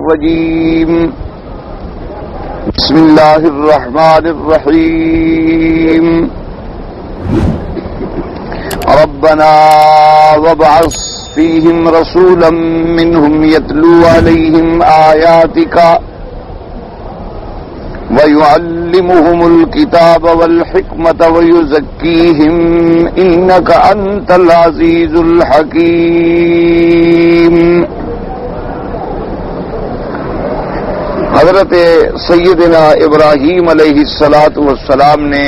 الرجيم بسم الله الرحمن الرحيم ربنا وابعث فيهم رسولا منهم يتلو عليهم آياتك ويعلمهم الكتاب والحكمة ويزكيهم إنك أنت العزيز الحكيم۔ حضرت سیدنا ابراہیم علیہ السلام نے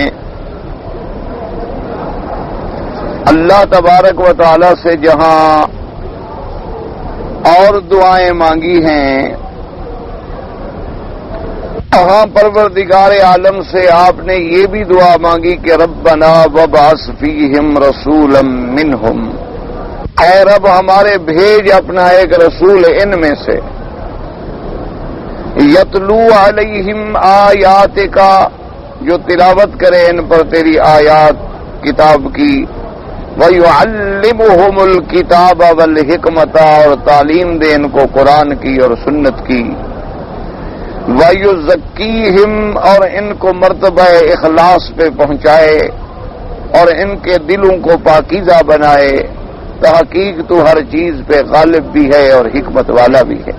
اللہ تبارک و تعالی سے جہاں اور دعائیں مانگی ہیں، وہاں پروردگار عالم سے آپ نے یہ بھی دعا مانگی کہ ربنا وابعث فیہم رسولا منہم، اے رب ہمارے بھیج اپنا ایک رسول ان میں سے، یتلو علیہم آیاتک، جو تلاوت کرے ان پر تیری آیات کتاب کی، وَيُعَلِّمُهُمُ الْكِتَابَ وَالْحِكْمَةَ، اور تعلیم دے ان کو قرآن کی اور سنت کی، وَيُزَكِّيهِمْ، اور ان کو مرتبہ اخلاص پہ پہنچائے اور ان کے دلوں کو پاکیزہ بنائے، تحقیق تو ہر چیز پہ غالب بھی ہے اور حکمت والا بھی ہے۔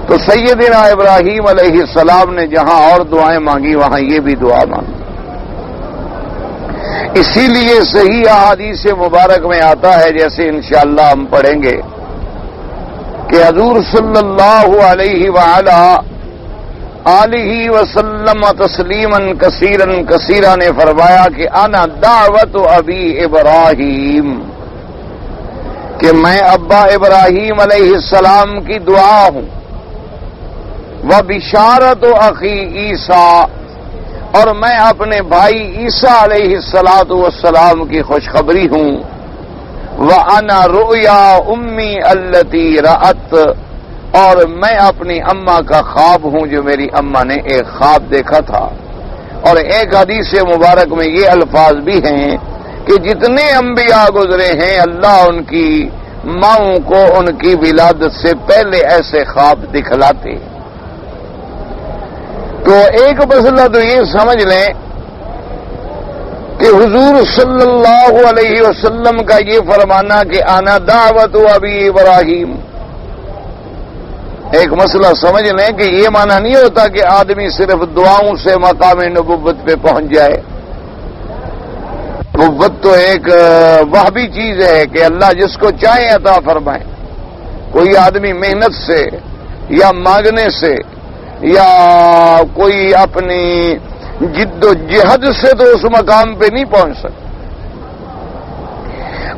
تو سیدنا ابراہیم علیہ السلام نے جہاں اور دعائیں مانگی وہاں یہ بھی دعا مانگی۔ اسی لیے صحیح احادیث مبارک میں آتا ہے، جیسے انشاءاللہ ہم پڑھیں گے، کہ حضور صلی اللہ علیہ وآلہ آلہ وسلم تسلیما کثیرا کثیرا نے فرمایا کہ انا دعوت ابی ابراہیم، کہ میں ابا ابراہیم علیہ السلام کی دعا ہوں، وبشارت اخی عیسیٰ، اور میں اپنے بھائی عیسیٰ علیہ السلام کی خوشخبری ہوں، وَأَنَا رُؤْيَا أُمِّي الَّتِي رَأَتْ، اور میں اپنی اماں کا خواب ہوں جو میری اماں نے ایک خواب دیکھا تھا۔ اور ایک حدیث مبارک میں یہ الفاظ بھی ہیں کہ جتنے انبیاء گزرے ہیں اللہ ان کی ماؤں کو ان کی ولادت سے پہلے ایسے خواب دکھلاتے۔ تو ایک مسئلہ تو یہ سمجھ لیں کہ حضور صلی اللہ علیہ وسلم کا یہ فرمانا کہ آنا دعوت ابی ابراہیم، ایک مسئلہ سمجھ لیں کہ یہ معنی نہیں ہوتا کہ آدمی صرف دعاؤں سے مقام نبوت پہ پہنچ جائے۔ نبوت تو ایک وہبی چیز ہے کہ اللہ جس کو چاہے عطا فرمائے۔ کوئی آدمی محنت سے یا مانگنے سے یا کوئی اپنی جد و جہد سے تو اس مقام پہ نہیں پہنچ سکتا۔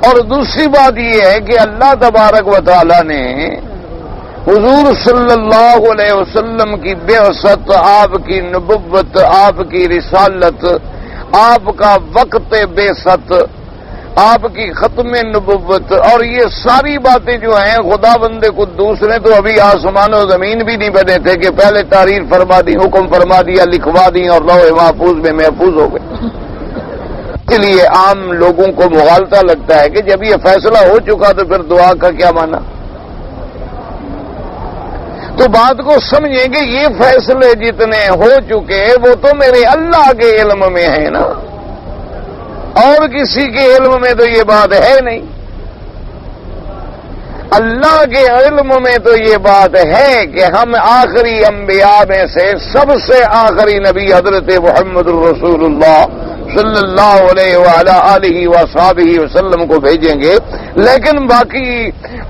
اور دوسری بات یہ ہے کہ اللہ تبارک و تعالی نے حضور صلی اللہ علیہ وسلم کی بعثت، آپ کی نبوت، آپ کی رسالت، آپ کا وقت بعثت، آپ کی ختم نبوت، اور یہ ساری باتیں جو ہیں خدا بند قدوس نے تو ابھی آسمان و زمین بھی نہیں بنے تھے کہ پہلے تعریف فرما دی، حکم فرما دیا، لکھوا دی اور لوح محفوظ میں محفوظ ہو گئے۔ اس لیے عام لوگوں کو مغالطہ لگتا ہے کہ جب یہ فیصلہ ہو چکا تو پھر دعا کا کیا معنی؟ تو بات کو سمجھیں کہ یہ فیصلے جتنے ہو چکے وہ تو میرے اللہ کے علم میں ہے نا، اور کسی کے علم میں تو یہ بات ہے نہیں۔ اللہ کے علم میں تو یہ بات ہے کہ ہم آخری انبیاء میں سے سب سے آخری نبی حضرت محمد رسول اللہ صلی اللہ علیہ وآلہ آلہ وصحبہ وسلم کو بھیجیں گے، لیکن باقی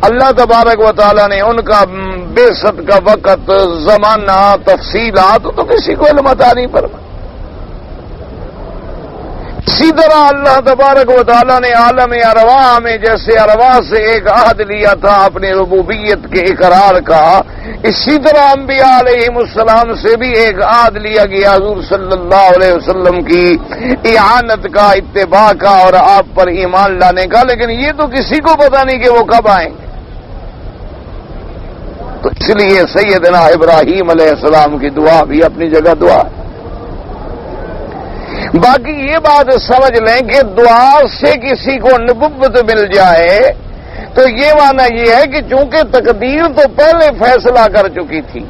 اللہ تبارک و تعالیٰ نے ان کا بعثت کا وقت، زمانہ، تفصیلات تو کسی کو علم عطا نہیں فرمایا۔ اسی طرح اللہ تبارک و تعالیٰ نے عالم ارواح میں جیسے ارواح سے ایک عہد لیا تھا اپنی ربوبیت کے اقرار کا، اسی طرح انبیاء علیہ السلام سے بھی ایک عہد لیا گیا حضور صلی اللہ علیہ وسلم کی اعانت کا، اتباع کا اور آپ پر ایمان لانے کا، لیکن یہ تو کسی کو پتہ نہیں کہ وہ کب آئیں گے۔ تو اس لیے سیدنا ابراہیم علیہ السلام کی دعا بھی اپنی جگہ دعا ہے۔ باقی یہ بات سمجھ لیں کہ دعا سے کسی کو نبوت مل جائے تو یہ معنی یہ ہے کہ چونکہ تقدیر تو پہلے فیصلہ کر چکی تھی،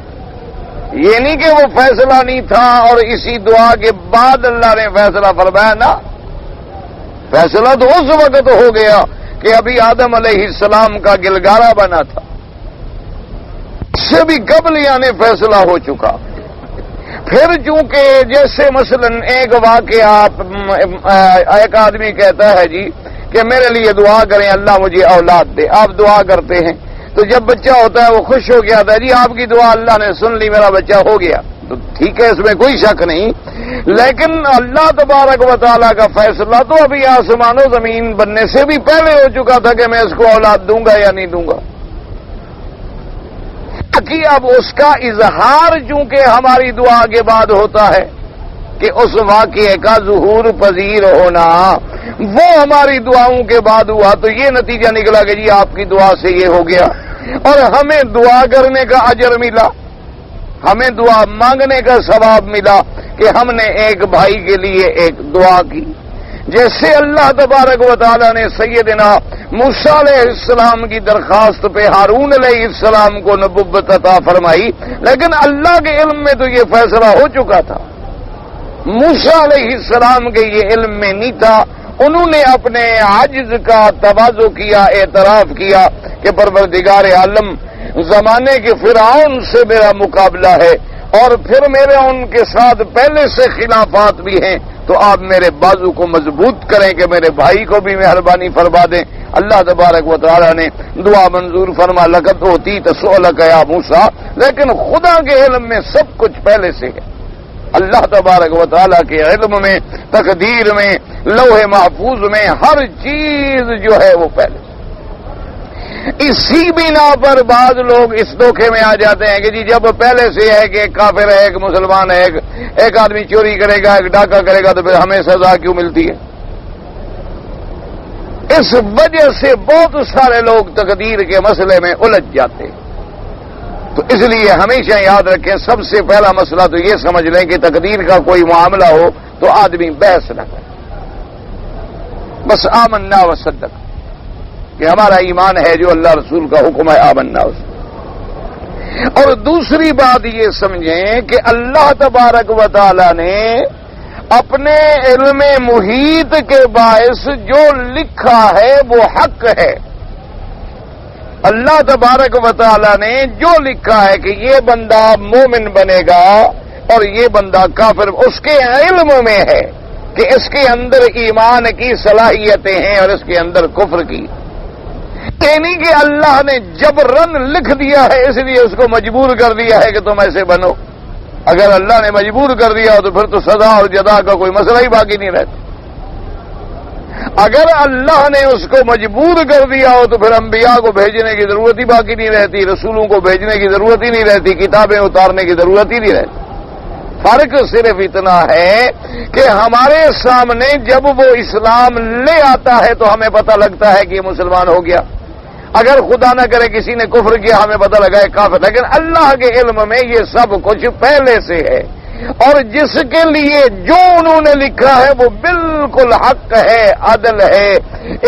یہ نہیں کہ وہ فیصلہ نہیں تھا اور اسی دعا کے بعد اللہ نے فیصلہ فرمایا، نا، فیصلہ تو اس وقت ہو گیا کہ ابھی آدم علیہ السلام کا گلگارا بنا تھا، اس سے بھی قبل یعنی فیصلہ ہو چکا۔ پھر چونکہ جیسے مثلا ایک واقعہ، ایک آدمی کہتا ہے جی کہ میرے لیے دعا کریں اللہ مجھے اولاد دے، آپ دعا کرتے ہیں تو جب بچہ ہوتا ہے وہ خوش ہو گیا تھا، جی آپ کی دعا اللہ نے سن لی، میرا بچہ ہو گیا، تو ٹھیک ہے، اس میں کوئی شک نہیں، لیکن اللہ تبارک و تعالیٰ کا فیصلہ تو ابھی آسمان و زمین بننے سے بھی پہلے ہو چکا تھا کہ میں اس کو اولاد دوں گا یا نہیں دوں گا، کہ اب اس کا اظہار چونکہ ہماری دعا کے بعد ہوتا ہے کہ اس واقعے کا ظہور پذیر ہونا وہ ہماری دعاؤں کے بعد ہوا، تو یہ نتیجہ نکلا کہ جی آپ کی دعا سے یہ ہو گیا، اور ہمیں دعا کرنے کا اجر ملا، ہمیں دعا مانگنے کا ثواب ملا کہ ہم نے ایک بھائی کے لیے ایک دعا کی، جیسے اللہ تبارک و تعالیٰ نے سیدنا موسیٰ علیہ السلام کی درخواست پہ ہارون علیہ السلام کو نبوت عطا فرمائی، لیکن اللہ کے علم میں تو یہ فیصلہ ہو چکا تھا، موسیٰ علیہ السلام کے یہ علم میں نہیں تھا، انہوں نے اپنے عجز کا تواضع کیا، اعتراف کیا کہ پروردگار عالم، زمانے کے فرعون سے میرا مقابلہ ہے اور پھر میرے ان کے ساتھ پہلے سے خلافات بھی ہیں، تو آپ میرے بازو کو مضبوط کریں کہ میرے بھائی کو بھی مہربانی فرما دیں۔ اللہ تبارک و تعالیٰ نے دعا منظور فرما، لقد اوتیت سؤلک یا موسیٰ، لیکن خدا کے علم میں سب کچھ پہلے سے ہے، اللہ تبارک و تعالیٰ کے علم میں، تقدیر میں، لوح محفوظ میں ہر چیز جو ہے وہ پہلے۔ اسی بنا پر بعض لوگ اس دھوکے میں آ جاتے ہیں کہ جی جب پہلے سے ہے کہ ایک کافر ہے، ایک مسلمان ہے، ایک آدمی چوری کرے گا، ایک ڈاکہ کرے گا، تو پھر ہمیں سزا کیوں ملتی ہے؟ اس وجہ سے بہت سارے لوگ تقدیر کے مسئلے میں الجھ جاتے ہیں۔ تو اس لیے ہمیشہ یاد رکھیں، سب سے پہلا مسئلہ تو یہ سمجھ لیں کہ تقدیر کا کوئی معاملہ ہو تو آدمی بحث نہ کرے، بس آمنا و صدق کہ ہمارا ایمان ہے جو اللہ رسول کا حکم ہے، آمنا و صدق۔ اور دوسری بات یہ سمجھیں کہ اللہ تبارک و تعالی نے اپنے علم محیط کے باعث جو لکھا ہے وہ حق ہے، اللہ تبارک و تعالی نے جو لکھا ہے کہ یہ بندہ مومن بنے گا اور یہ بندہ کافر، اس کے علم میں ہے کہ اس کے اندر ایمان کی صلاحیتیں ہیں اور اس کے اندر کفر کی، یعنی کہ اللہ نے جبرن لکھ دیا ہے، اس لیے اس کو مجبور کر دیا ہے کہ تم ایسے بنو۔ اگر اللہ نے مجبور کر دیا ہو تو پھر تو سزا اور جزا کا کوئی مسئلہ ہی باقی نہیں رہتا۔ اگر اللہ نے اس کو مجبور کر دیا ہو تو پھر انبیاء کو بھیجنے کی ضرورت ہی باقی نہیں رہتی، رسولوں کو بھیجنے کی ضرورت ہی نہیں رہتی، کتابیں اتارنے کی ضرورت ہی نہیں رہتی۔ فرق صرف اتنا ہے کہ ہمارے سامنے جب وہ اسلام لے آتا ہے تو ہمیں پتہ لگتا ہے کہ یہ مسلمان ہو گیا، اگر خدا نہ کرے کسی نے کفر کیا ہمیں پتہ لگا ہے کافر، لیکن اللہ کے علم میں یہ سب کچھ پہلے سے ہے، اور جس کے لیے جو انہوں نے لکھا ہے وہ بالکل حق ہے، عدل ہے،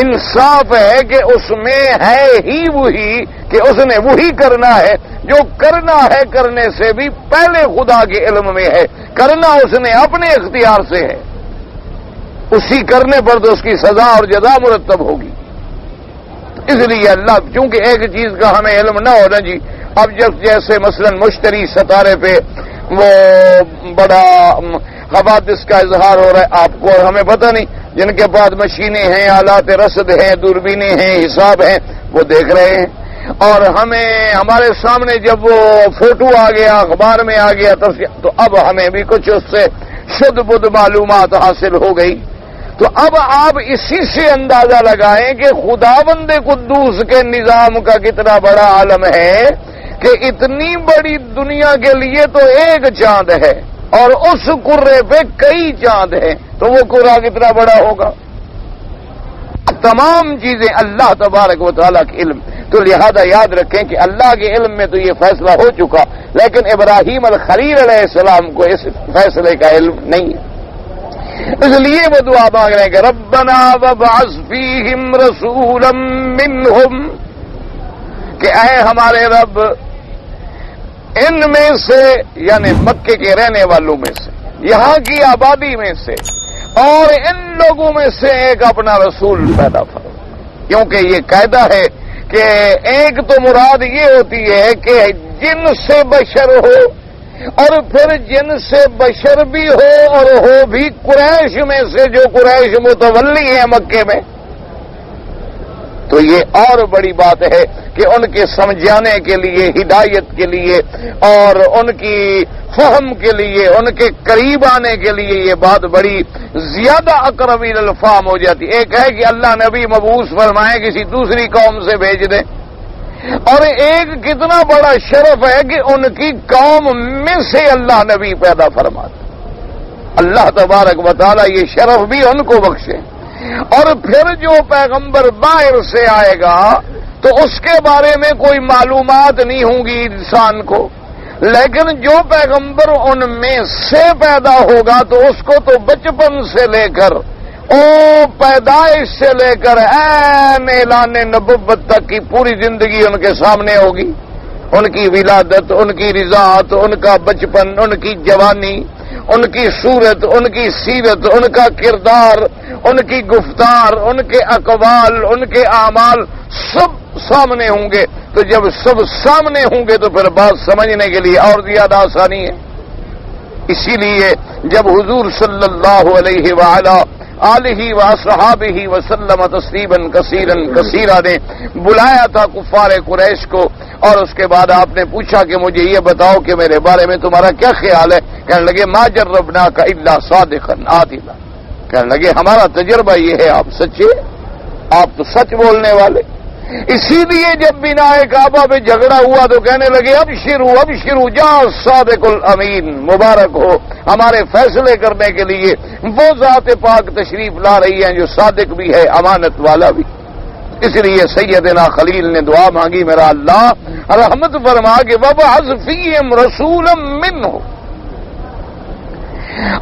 انصاف ہے کہ اس میں ہے ہی وہی کہ اس نے وہی کرنا ہے جو کرنا ہے، کرنے سے بھی پہلے خدا کے علم میں ہے، کرنا اس نے اپنے اختیار سے ہے، اسی کرنے پر تو اس کی سزا اور جزا مرتب ہوگی۔ اس لیے اللہ، چونکہ ایک چیز کا ہمیں علم نہ ہونا جی، اب جب جیسے مثلا مشتری ستارے پہ وہ بڑا حوادث کا اظہار ہو رہا ہے آپ کو اور ہمیں پتہ نہیں، جن کے پاس مشینیں ہیں، آلات رصد ہیں، دوربینیں ہیں، حساب ہیں، وہ دیکھ رہے ہیں، اور ہمارے سامنے جب وہ فوٹو آ گیا، اخبار میں آ گیا، تو اب ہمیں بھی کچھ اس سے شدھ بدھ معلومات حاصل ہو گئی۔ تو اب آپ اسی سے اندازہ لگائیں کہ خداوند قدوس کے نظام کا کتنا بڑا عالم ہے کہ اتنی بڑی دنیا کے لیے تو ایک چاند ہے اور اس کرے پہ کئی چاند ہیں، تو وہ کرہ کتنا بڑا ہوگا۔ تمام چیزیں اللہ تبارک و تعالیٰ کے علم، تو لہذا یاد رکھیں کہ اللہ کے علم میں تو یہ فیصلہ ہو چکا، لیکن ابراہیم الخلیل علیہ السلام کو اس فیصلے کا علم نہیں ہے، اس لیے وہ دعا مانگ رہے ہیں کہ ربنا وابعث فیہم رسولا منہم کہ اے ہمارے رب، ان میں سے یعنی مکے کے رہنے والوں میں سے، یہاں کی آبادی میں سے اور ان لوگوں میں سے ایک اپنا رسول پیدا فرما، کیونکہ یہ قاعدہ ہے کہ ایک تو مراد یہ ہوتی ہے کہ جن سے بشر ہو، اور پھر جن سے بشر بھی ہو اور ہو بھی قریش میں سے جو قریش متولی ہیں مکے میں، تو یہ اور بڑی بات ہے کہ ان کے سمجھانے کے لیے، ہدایت کے لیے اور ان کی فہم کے لیے، ان کے قریب آنے کے لیے یہ بات بڑی زیادہ اقرب الفام ہو جاتی۔ ایک ہے کہ اللہ نبی مبعوث فرمائے کسی دوسری قوم سے بھیج دیں، اور ایک کتنا بڑا شرف ہے کہ ان کی قوم میں سے اللہ نبی پیدا فرماتا۔ اللہ تبارک و تعالی یہ شرف بھی ان کو بخشے۔ اور پھر جو پیغمبر باہر سے آئے گا تو اس کے بارے میں کوئی معلومات نہیں ہوں گی انسان کو، لیکن جو پیغمبر ان میں سے پیدا ہوگا تو اس کو تو بچپن سے لے کر پیدائش سے لے کر عین اعلان نبوت تک کی پوری زندگی ان کے سامنے ہوگی، ان کی ولادت، ان کی رضاعت، ان کا بچپن، ان کی جوانی، ان کی صورت، ان کی سیرت، ان کا کردار، ان کی گفتار، ان کے اقوال، ان کے اعمال سب سامنے ہوں گے۔ تو جب سب سامنے ہوں گے تو پھر بات سمجھنے کے لیے اور زیادہ آسانی ہے۔ اسی لیے جب حضور صلی اللہ علیہ وآلہ آلہ واصحابہ وسلم تسلیما کثیرا کثیرا نے بلایا تھا کفار قریش کو، اور اس کے بعد آپ نے پوچھا کہ مجھے یہ بتاؤ کہ میرے بارے میں تمہارا کیا خیال ہے؟ کہنے لگے ما جربناک الا صادقا عادلا، کہنے لگے ہمارا تجربہ یہ ہے آپ سچے، آپ تو سچ بولنے والے۔ اسی لیے جب بناء کعبہ پہ جھگڑا ہوا تو کہنے لگے ابشروا ابشروا جاء الصادق الامین، مبارک ہو ہمارے فیصلے کرنے کے لیے وہ ذات پاک تشریف لا رہی ہیں جو صادق بھی ہے، امانت والا بھی۔ اس لیے سیدنا خلیل نے دعا مانگی، میرا اللہ رحمت فرما کہ وابعث فیہم رسولا منہ،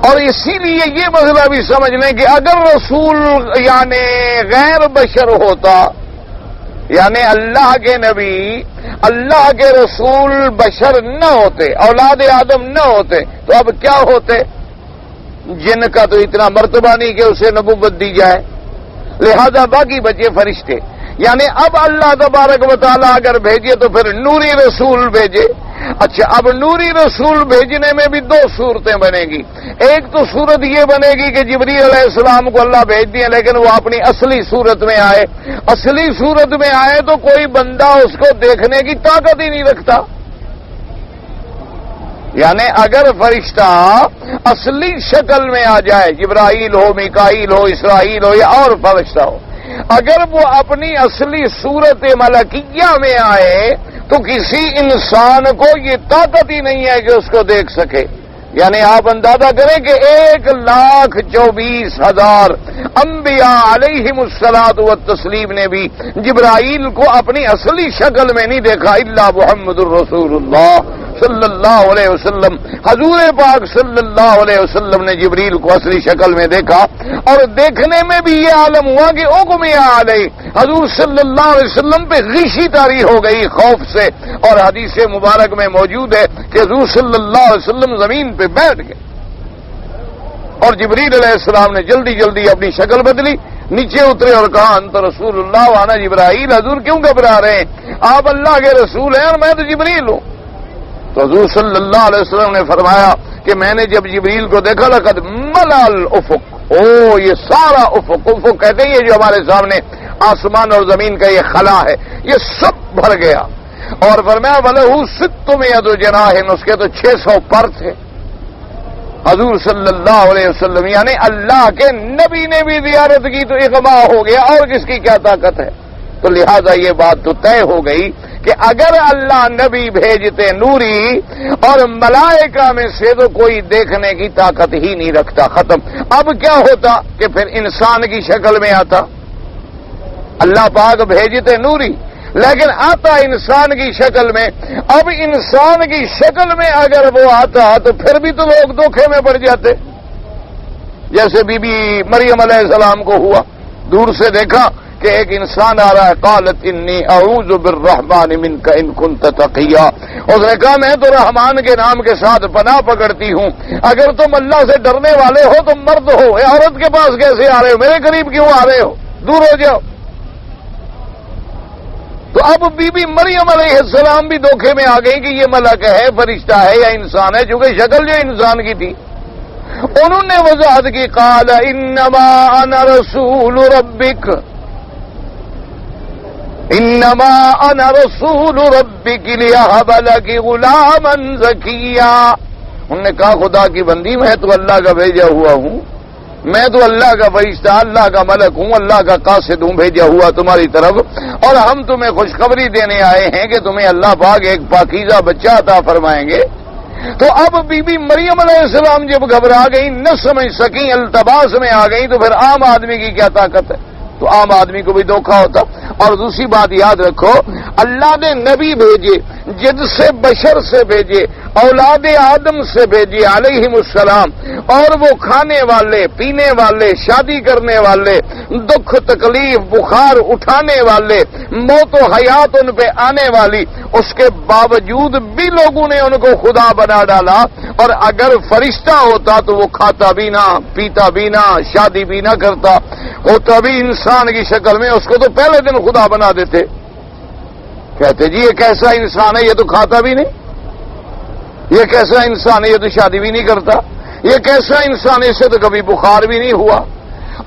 اور اسی لیے یہ مسئلہ بھی سمجھ لیں کہ اگر رسول یعنی غیر بشر ہوتا، یعنی اللہ کے نبی، اللہ کے رسول بشر نہ ہوتے، اولاد آدم نہ ہوتے، تو اب کیا ہوتے؟ جن کا تو اتنا مرتبہ نہیں کہ اسے نبوت دی جائے، لہذا باقی بچے فرشتے۔ یعنی اب اللہ تبارک و تعالیٰ اگر بھیجے تو پھر نوری رسول بھیجے۔ اچھا، اب نوری رسول بھیجنے میں بھی دو صورتیں بنے گی۔ ایک تو صورت یہ بنے گی کہ جبریل علیہ السلام کو اللہ بھیج دیا لیکن وہ اپنی اصلی صورت میں آئے، اصلی صورت میں آئے تو کوئی بندہ اس کو دیکھنے کی طاقت ہی نہیں رکھتا۔ یعنی اگر فرشتہ اصلی شکل میں آ جائے، جبرائیل ہو، میکائیل ہو، اسرائیل ہو یا اور فرشتہ ہو، اگر وہ اپنی اصلی صورت ملکیہ میں آئے تو کسی انسان کو یہ طاقت ہی نہیں ہے کہ اس کو دیکھ سکے۔ یعنی آپ اندازہ کریں کہ 1,24,000 انبیاء علیہم الصلاۃ والتسلیم نے بھی جبرائیل کو اپنی اصلی شکل میں نہیں دیکھا، الا محمد الرسول اللہ صلی اللہ علیہ وسلم۔ حضور پاک صلی اللہ علیہ وسلم نے جبریل کو اصلی شکل میں دیکھا، اور دیکھنے میں بھی یہ عالم ہوا کہ اغمی علیہ، حضور صلی اللہ علیہ وسلم پہ غشی طاری ہو گئی خوف سے، اور حدیث مبارک میں موجود ہے کہ حضور صلی اللہ علیہ وسلم زمین پہ بیٹھ گئے، اور جبریل علیہ السلام نے جلدی جلدی اپنی شکل بدلی، نیچے اترے اور کہا انت رسول اللہ وانا جبرائیل، حضور کیوں گھبرا رہے ہیں؟ آپ اللہ کے رسول ہیں اور میں تو جبریل ہوں۔ تو حضور صلی اللہ علیہ وسلم نے فرمایا کہ میں نے جب جبریل کو دیکھا لقد ملأ الافق، یہ سارا افق، افق کہتے ہیں یہ جو ہمارے سامنے آسمان اور زمین کا یہ خلا ہے، یہ سب بھر گیا۔ اور فرمایا وَلَهُ 600 جناح، اس کے تو 600 پر تھے۔ حضور صلی اللہ علیہ وسلم یعنی اللہ کے نبی نے بھی زیارت کی تو اغما ہو گیا، اور کس کی کیا طاقت ہے؟ تو لہذا یہ بات تو طے ہو گئی کہ اگر اللہ نبی بھیجتے نوری اور ملائکہ میں سے تو کوئی دیکھنے کی طاقت ہی نہیں رکھتا، ختم۔ اب کیا ہوتا کہ پھر انسان کی شکل میں آتا، اللہ پاک بھیجتے نوری لیکن آتا انسان کی شکل میں۔ اب انسان کی شکل میں اگر وہ آتا تو پھر بھی تو لوگ دھوکے میں پڑ جاتے، جیسے بی بی مریم علیہ السلام کو ہوا، دور سے دیکھا کہ ایک انسان آ رہا ہے، قالت انی اعوذ بالرحمن منک ان کنت تقیا، اس نے کہا میں تو رحمان کے نام کے ساتھ پناہ پکڑتی ہوں، اگر تم اللہ سے ڈرنے والے ہو تم مرد ہو، عورت کے پاس کیسے آ رہے ہو، میرے قریب کیوں آ رہے ہو، دور ہو جاؤ۔ تو اب بی بی مریم علیہ السلام بھی دھوکے میں آ گئی کہ یہ ملک ہے، فرشتہ ہے یا انسان ہے، چونکہ شکل جو انسان کی تھی۔ انہوں نے وضاحت کی، قال انما انا رسول ربک، انما انا رسول ربک لیہب لک غلاما زکیا۔ انہوں نے کہا خدا کی بندی میں تو اللہ کا بھیجا ہوا ہوں، میں تو اللہ کا فرشتہ، اللہ کا ملک ہوں، اللہ کا قاصد ہوں بھیجا ہوا تمہاری طرف، اور ہم تمہیں خوشخبری دینے آئے ہیں کہ تمہیں اللہ پاک ایک پاکیزہ بچہ عطا فرمائیں گے۔ تو اب بی بی مریم علیہ السلام جب گھبرا گئی، نہ سمجھ سکیں، التباس میں آ گئی، تو پھر عام آدمی کی کیا طاقت ہے؟ تو عام آدمی کو بھی دھوکہ ہوتا۔ اور دوسری بات یاد رکھو، اللہ نے نبی بھیجے، جن سے بشر سے بھیجے، اولاد آدم سے بھیجے علیہم السلام، اور وہ کھانے والے، پینے والے، شادی کرنے والے، دکھ تکلیف بخار اٹھانے والے، موت و حیات ان پہ آنے والی، اس کے باوجود بھی لوگوں نے ان کو خدا بنا ڈالا، اور اگر فرشتہ ہوتا تو وہ کھاتا بھی نہ، پیتا بھی نہ، شادی بھی نہ کرتا، ہوتا بھی انسان کی شکل میں، اس کو تو پہلے دن خدا بنا دیتے۔ کہتے جی یہ کیسا انسان ہے، یہ تو کھاتا بھی نہیں، یہ کیسا انسان ہے، یہ تو شادی بھی نہیں کرتا، یہ کیسا انسان ہے، اس سے تو کبھی بخار بھی نہیں ہوا،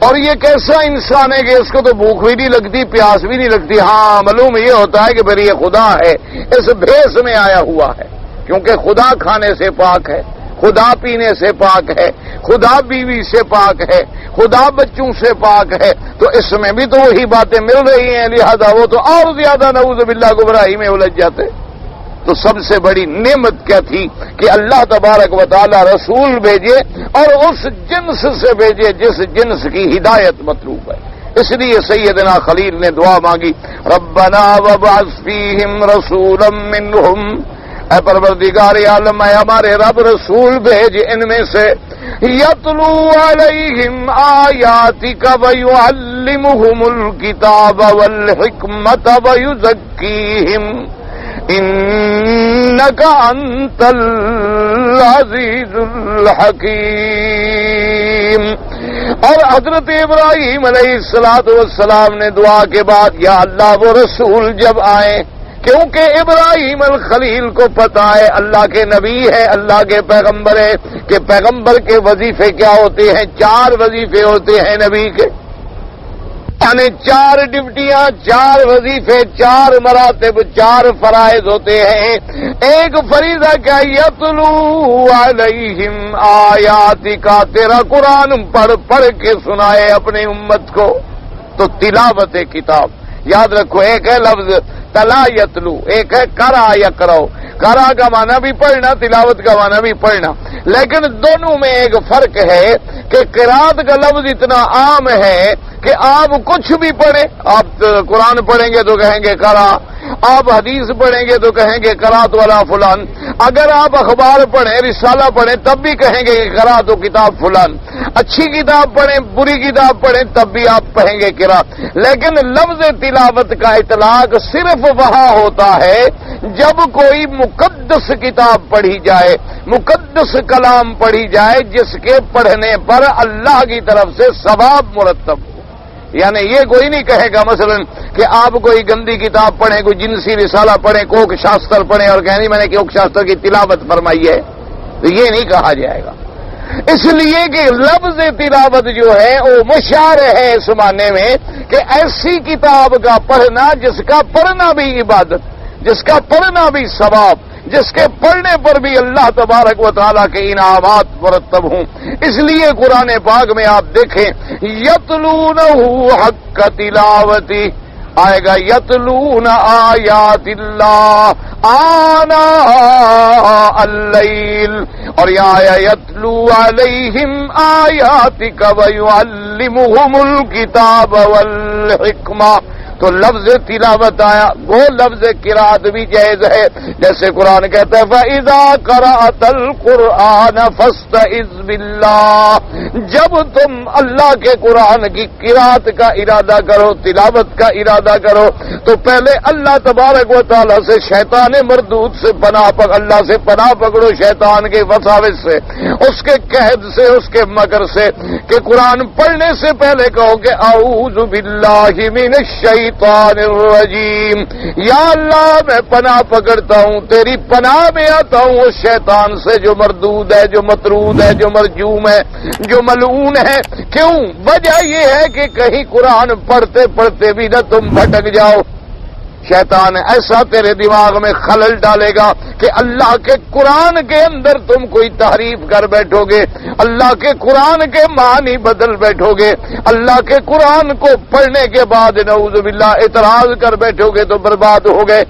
اور یہ کیسا انسان ہے کہ اس کو تو بھوک بھی نہیں لگتی، پیاس بھی نہیں لگتی۔ ہاں معلوم یہ ہوتا ہے کہ پھر یہ خدا ہے، اس بھیس میں آیا ہوا ہے، کیونکہ خدا کھانے سے پاک ہے، خدا پینے سے پاک ہے، خدا بیوی سے پاک ہے، خدا بچوں سے پاک ہے، تو اس میں بھی تو وہی باتیں مل رہی ہیں، لہذا وہ تو اور زیادہ نعوذ باللہ گمراہی میں الجھ جاتے۔ تو سب سے بڑی نعمت کیا تھی کہ اللہ تبارک و تعالی رسول بھیجے، اور اس جنس سے بھیجے جس جنس کی ہدایت مطلوب ہے۔ اس لیے سیدنا خلیل نے دعا مانگی، ربنا وابعث فیہم رسولا منہم، اے پروردگار عالم، اے ہمارے رب رسول بھیج ان میں سے، یتلو علیہم آیاتک ویعلمہم الکتاب والحکمت ویزکیہم انک انت العزیز الحکیم۔ اور حضرت ابراہیم علیہ السلام نے دعا کے بعد، یا اللہ وہ رسول جب آئے، کیونکہ ابراہیم الخلیل کو پتا ہے اللہ کے نبی ہے، اللہ کے پیغمبر ہے، کہ پیغمبر کے وظیفے کیا ہوتے ہیں، 4 وظیفے ہوتے ہیں نبی کے، یعنی 4 ڈیوٹیاں، 4 وظیفے، 4 مراتب، 4 فرائض ہوتے ہیں۔ ایک فریضہ کیا، یتلو علیہم آیاتک، تیرا قرآن پڑھ کے سنائے اپنی امت کو، تو تلاوت کتاب۔ یاد رکھو، ایک ہے لفظ تلا یتلو، ایک ہے کرا یقرأ، کرا کا معنی بھی پڑھنا، تلاوت کا معنی بھی پڑھنا، لیکن دونوں میں ایک فرق ہے کہ قرات کا لفظ اتنا عام ہے کہ آپ کچھ بھی پڑھیں، آپ قرآن پڑھیں گے تو کہیں گے کرا، آپ حدیث پڑھیں گے تو کہیں گے قرات والا فلان، اگر آپ اخبار پڑھیں، رسالہ پڑھیں تب بھی کہیں گے کہ قرات و کتاب فلان، اچھی کتاب پڑھیں، بری کتاب پڑھیں تب بھی آپ کہیں گے قرات۔ لیکن لفظ تلاوت کا اطلاق صرف وہاں ہوتا ہے جب کوئی مقدس کتاب پڑھی جائے، مقدس کلام پڑھی جائے، جس کے پڑھنے پر اللہ کی طرف سے ثواب مرتب ہو۔ یعنی یہ کوئی نہیں کہے گا مثلا کہ آپ کوئی گندی کتاب پڑھیں، کوئی جنسی رسالہ پڑھیں، کوک شاستر پڑھیں اور کہیں نہیں میں نے کوک شاستر کی تلاوت فرمائی ہے، تو یہ نہیں کہا جائے گا، اس لیے کہ لفظ تلاوت جو ہے وہ مشار ہے اس معنی میں کہ ایسی کتاب کا پڑھنا جس کا پڑھنا بھی عبادت، جس کا پڑھنا بھی ثواب، جس کے پڑھنے پر بھی اللہ تبارک و تعالیٰ کے انعامات مرتب ہوں۔ اس لیے قرآن پاک میں آپ دیکھیں، یتلونہ حق تلاوتی آئے گا، یتلون آیات اللہ آناء اللیل، اور یہاں آیا یتلو علیہم آیاتک ویعلمہم الکتاب والحکمہ تو لفظ تلاوت آیا، وہ لفظ قرات بھی جائز ہے، جیسے قرآن کہتا ہے فَإِذَا قَرَأْتَ الْقُرْآنَ فَاسْتَعِذْ بِاللَّهِ، جب تم اللہ کے قرآن کی قرات کا ارادہ کرو، تلاوت کا ارادہ کرو، تو پہلے اللہ تبارک و تعالی سے شیطان مردود سے اللہ سے پناہ پکڑو، شیطان کے وساوس سے، اس کے قید سے، اس کے مکر سے، کہ قرآن پڑھنے سے پہلے کہو کہ اعوذ باللہ من الشیطان الرجیم، یا اللہ میں پناہ پکڑتا ہوں، تیری پناہ میں آتا ہوں اس شیطان سے جو مردود ہے، جو مطرود ہے، جو مرجوم ہے، جو ملعون ہے۔ کیوں؟ وجہ یہ ہے کہ کہیں قرآن پڑھتے پڑھتے بھی نہ تم بھٹک جاؤ، شیطان ایسا تیرے دماغ میں خلل ڈالے گا کہ اللہ کے قرآن کے اندر تم کوئی تحریف کر بیٹھو گے، اللہ کے قرآن کے معنی بدل بیٹھو گے، اللہ کے قرآن کو پڑھنے کے بعد نعوذ باللہ اعتراض کر بیٹھو گے تو برباد ہو گئے۔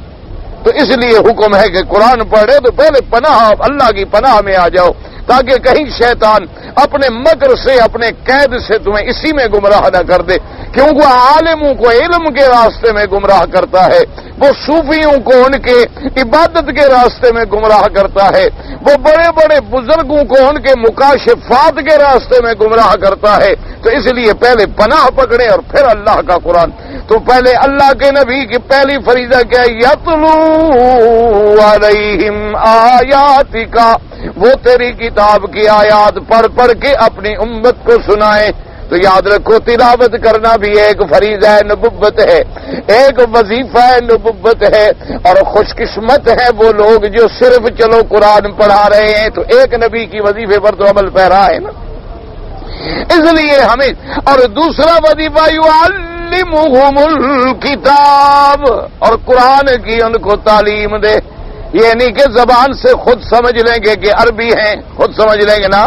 تو اس لیے حکم ہے کہ قرآن پڑھے تو پہلے پناہ اللہ کی پناہ میں آ جاؤ، تاکہ کہیں شیطان اپنے مکر سے، اپنے قید سے تمہیں اسی میں گمراہ نہ کر دے، کیونکہ عالموں کو علم کے راستے میں گمراہ کرتا ہے، وہ صوفیوں کو ان کے عبادت کے راستے میں گمراہ کرتا ہے، وہ بڑے بڑے بزرگوں کو ان کے مکاشفات کے راستے میں گمراہ کرتا ہے۔ تو اس لیے پہلے پناہ پکڑے اور پھر اللہ کا قرآن۔ تو پہلے اللہ کے نبی کی پہلی فریضہ کیا؟ یتلو علیہم آیاتک، وہ تیری کتاب کی آیات پڑھ پڑھ کے اپنی امت کو سنائے۔ تو یاد رکھو تلاوت کرنا بھی ایک فریضہ ہے، نبوت ہے، ایک وظیفہ ہے، نبوت ہے، اور خوش قسمت ہے وہ لوگ جو صرف چلو قرآن پڑھا رہے ہیں، تو ایک نبی کی وظیفے پر تو عمل پیرا ہے نا۔ اس لیے ہمیں، اور دوسرا وظیفہ یعلمہم الکتاب، اور قرآن کی ان کو تعلیم دے، یہ نہیں کہ زبان سے خود سمجھ لیں گے کہ عربی ہیں، خود سمجھ لیں گے نا،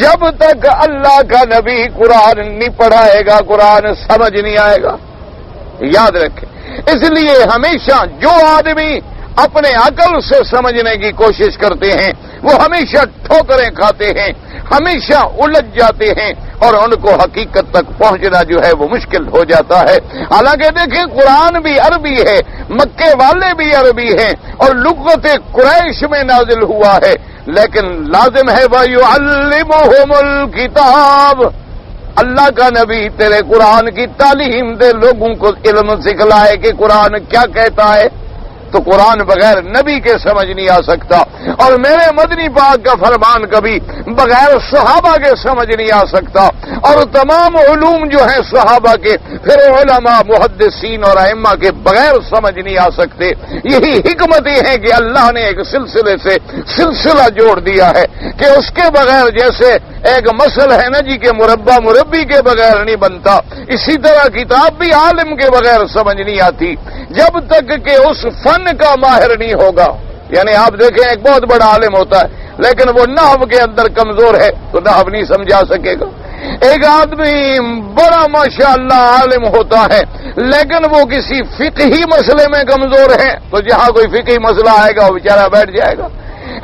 جب تک اللہ کا نبی قرآن نہیں پڑھائے گا قرآن سمجھ نہیں آئے گا، یاد رکھیں۔ اس لیے ہمیشہ جو آدمی اپنے عقل سے سمجھنے کی کوشش کرتے ہیں وہ ہمیشہ ٹھوکریں کھاتے ہیں، ہمیشہ الجھ جاتے ہیں، اور ان کو حقیقت تک پہنچنا جو ہے وہ مشکل ہو جاتا ہے۔ حالانکہ دیکھیں قرآن بھی عربی ہے، مکے والے بھی عربی ہیں، اور لغت قریش میں نازل ہوا ہے، لیکن لازم ہے وَيُعَلِّمُهُمُ الْكِتَابَ، اللہ کا نبی تیرے قرآن کی تعلیم دے، لوگوں کو علم سکھلائے کہ قرآن کیا کہتا ہے۔ تو قرآن بغیر نبی کے سمجھ نہیں آ سکتا، اور میرے مدنی پاک کا فرمان کبھی بغیر صحابہ کے سمجھ نہیں آ سکتا، اور تمام علوم جو ہیں صحابہ کے، پھر علماء محدثین اور ائمہ کے بغیر سمجھ نہیں آ سکتے۔ یہی حکمت یہ ہے کہ اللہ نے ایک سلسلے سے سلسلہ جوڑ دیا ہے کہ اس کے بغیر، جیسے ایک مسل ہے نا جی کہ مربع مربی کے بغیر نہیں بنتا، اسی طرح کتاب بھی عالم کے بغیر سمجھ نہیں آتی جب تک کہ اس فن کا ماہر نہیں ہوگا۔ یعنی آپ دیکھیں ایک بہت بڑا عالم ہوتا ہے لیکن وہ نحو کے اندر کمزور ہے تو نحو نہیں سمجھا سکے گا۔ ایک آدمی بڑا ماشاءاللہ عالم ہوتا ہے لیکن وہ کسی فقہی مسئلے میں کمزور ہے تو جہاں کوئی فقہی مسئلہ آئے گا وہ بیچارہ بیٹھ جائے گا۔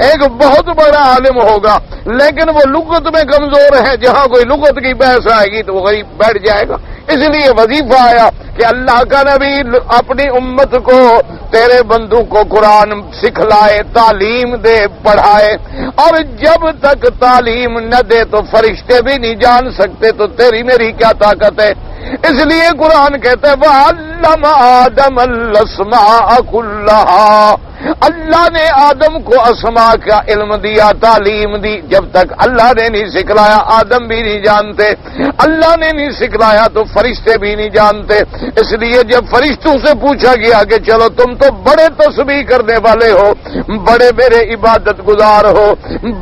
ایک بہت بڑا عالم ہوگا لیکن وہ لغت میں کمزور ہے، جہاں کوئی لغت کی بحث آئے گی تو وہ غریب بیٹھ جائے گا۔ اس لیے وظیفہ آیا کہ اللہ کا نبی اپنی امت کو، تیرے بندوں کو قرآن سکھلائے، تعلیم دے، پڑھائے، اور جب تک تعلیم نہ دے تو فرشتے بھی نہیں جان سکتے، تو تیری میری کیا طاقت ہے۔ اس لیے قرآن کہتا ہے وَعَلَّمَ آدَمَ الْأَسْمَاءَ كُلَّهَا، اللہ نے آدم کو اسماء کا علم دیا، تعلیم دی۔ جب تک اللہ نے نہیں سکھلایا آدم بھی نہیں جانتے، اللہ نے نہیں سکھلایا تو فرشتے بھی نہیں جانتے۔ اس لیے جب فرشتوں سے پوچھا گیا کہ چلو تم تو بڑے تسبیح کرنے والے ہو، بڑے میرے عبادت گزار ہو،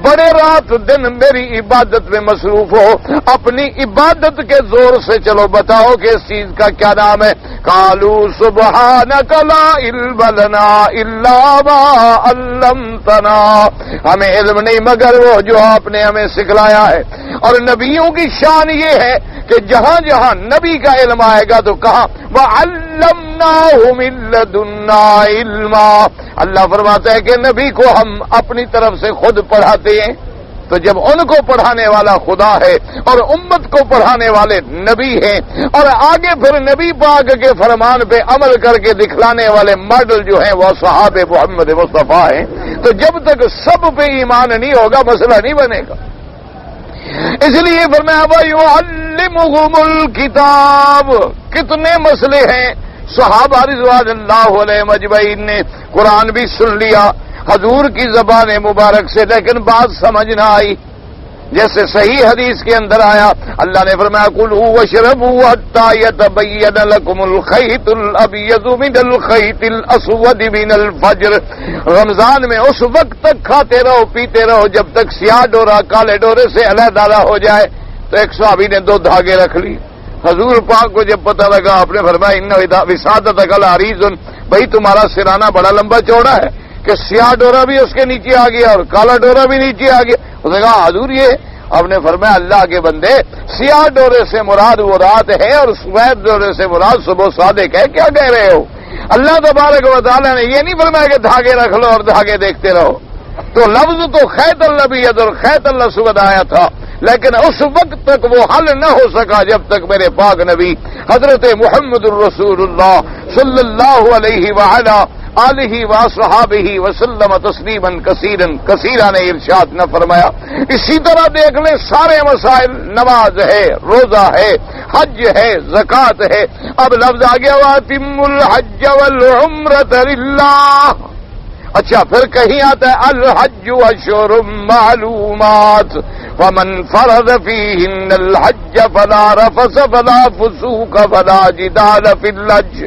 بڑے رات دن میری عبادت میں مصروف ہو، اپنی عبادت کے زور سے چلو بتاؤ کہ اس چیز کا کیا نام ہے۔ قالوا سبحانک لا علم لنا الا ما علمتنا، ہمیں علم نہیں مگر وہ جو آپ نے ہمیں سکھلایا ہے۔ اور نبیوں کی شان یہ ہے کہ جہاں جہاں نبی کا علم آئے گا تو کہاں وَعَلَّمْنَاهُ مِن لَّدُنَّا عِلْمًا، اللہ فرماتا ہے کہ نبی کو ہم اپنی طرف سے خود پڑھاتے ہیں۔ تو جب ان کو پڑھانے والا خدا ہے اور امت کو پڑھانے والے نبی ہیں اور آگے پھر نبی پاک کے فرمان پہ عمل کر کے دکھلانے والے ماڈل جو ہیں وہ صحابہ محمد مصطفیٰ ہیں، تو جب تک سب پہ ایمان نہیں ہوگا مسئلہ نہیں بنے گا۔ اس لیے فرمایا وَيُعَلِّمُهُمُ الْكِتَابَ، کتنے مسئلے ہیں۔ صحابہ رضوان اللہ علیہم اجمعین نے قرآن بھی سن لیا حضور کی زبان مبارک سے، لیکن بات سمجھ نہ آئی۔ جیسے صحیح حدیث کے اندر آیا، اللہ نے فرمایا کُلُوا وَاشْرَبُوا حَتَّىٰ يَتَبَيَّنَ لَكُمُ الْخَيْطُ الْأَبْيَضُ مِنَ الْخَيْطِ الْأَسْوَدِ مِنَ الْفَجْرِ، رمضان میں اس وقت تک کھاتے رہو پیتے رہو جب تک سیاہ ڈورا کالے ڈورے سے علیحدہ ہو جائے۔ تو ایک صحابی نے 2 دھاگے رکھ لی، حضور پاک کو جب پتہ لگا آپ نے فرمایا اِنَّ وِسَادَتَكَ لَعَرِيضٌ، بھائی تمہارا سرانہ بڑا لمبا چوڑا ہے کہ سیاہ ڈورا بھی اس کے نیچے آ گیا اور کالا ڈورا بھی نیچے آ گیا۔ اس نے کہا حضور یہ آپ نے فرمایا اللہ کے بندے، سیاہ ڈورے سے مراد وہ رات ہے اور سفید ڈورے سے مراد صبح صادق ہے، کیا کہہ رہے ہو؟ اللہ تبارک و تعالیٰ نے یہ نہیں فرمایا کہ دھاگے رکھ لو اور دھاگے دیکھتے رہو۔ تو لفظ تو خیط الابیض اور خیط الاسود آیا تھا، لیکن اس وقت تک وہ حل نہ ہو سکا جب تک میرے پاک نبی حضرت محمد الرسول اللہ صلی اللہ علیہ وآلہ آلہ وصحابہ وسلم تسلیما کثیرا نے ارشاد نہ فرمایا۔ اسی طرح دیکھ لیں سارے مسائل، نماز ہے، روزہ ہے، حج ہے، زکوٰۃ ہے۔ اب لفظ آ گیا وَأَتِمُّوا الْحَجَّ وَالْعُمْرَةَ لِلَّهِ۔ اچھا پھر کہیں آتا ہے الحج اشہر معلومات فمن فرض فیہن الحج فلا رفث فلا فسوق فلا جدال فی الحج،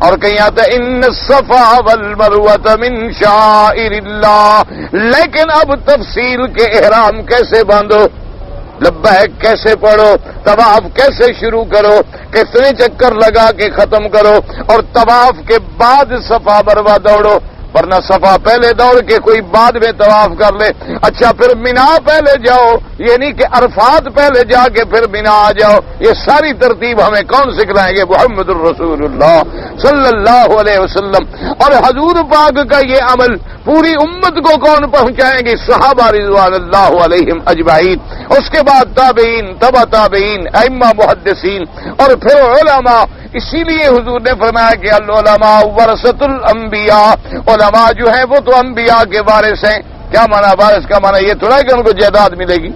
اور کہیں آتا ہے ان الصفا والمروۃ من شعائر اللہ۔ لیکن اب تفصیل کے احرام کیسے باندھو، لبیک کیسے پڑھو، طواف کیسے شروع کرو، کتنے چکر لگا کے ختم کرو، اور طواف کے بعد صفا مروہ دوڑو، ورنہ صفا پہلے دوڑ کے کوئی بعد میں طواف کر لے۔ اچھا پھر مینا پہلے جاؤ، یہ نہیں کہ عرفات پہلے جا کے پھر مینا آ جاؤ۔ یہ ساری ترتیب ہمیں کون سکھلائیں گے؟ محمد الرسول اللہ صلی اللہ علیہ وسلم۔ اور حضور پاک کا یہ عمل پوری امت کو کون پہنچائیں گے؟ صحابہ رضوان اللہ علیہم اجمعین، اس کے بعد تابعین، تبع تابعین، ائمہ محدثین، اور پھر علماء۔ اسی لیے حضور نے فرمایا کہ العلماء ورثۃ الانبیاء، علماء جو ہیں وہ تو انبیاء کے وارث ہیں۔ کیا معنی وارث کا معنی یہ تھوڑا ہے کہ ان کو جائیداد ملے گی،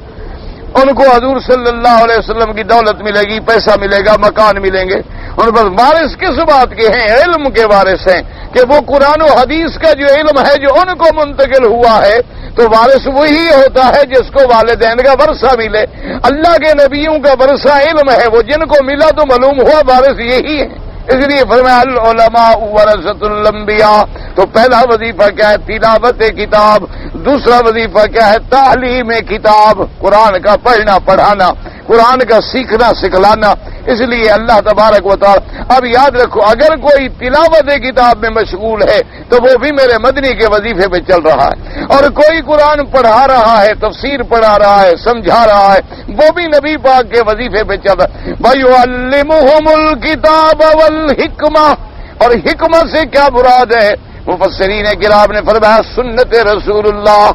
ان کو حضور صلی اللہ علیہ وسلم کی دولت ملے گی، پیسہ ملے گا، مکان ملیں گے۔ ان پر وارث کس بات کے ہیں؟ علم کے وارث ہیں، کہ وہ قرآن و حدیث کا جو علم ہے جو ان کو منتقل ہوا ہے، تو وارث وہی ہوتا ہے جس کو والدین کا ورثہ ملے۔ اللہ کے نبیوں کا ورثہ علم ہے، وہ جن کو ملا تو معلوم ہوا وارث یہی ہے۔ اس لیے فرمایا العلماء ورثۃ الانبیاء۔ تو پہلا وظیفہ کیا ہے؟ تلاوت کتاب۔ دوسرا وظیفہ کیا ہے؟ تعلیم کتاب، قرآن کا پڑھنا پڑھانا، قرآن کا سیکھنا سکھلانا۔ اس لیے اللہ تبارک و تعالی، اب یاد رکھو اگر کوئی تلاوت کتاب میں مشغول ہے تو وہ بھی میرے مدنی کے وظیفے پہ چل رہا ہے، اور کوئی قرآن پڑھا رہا ہے، تفسیر پڑھا رہا ہے، سمجھا رہا ہے، وہ بھی نبی پاک کے وظیفے پہ چل رہا ہے۔ وَيُعَلِّمُهُمُ الْكِتَابَ وَالْحِكْمَةَ، اور حکمت سے کیا مراد ہے؟ مفسرین کرام نے فرمایا سنت رسول اللہ۔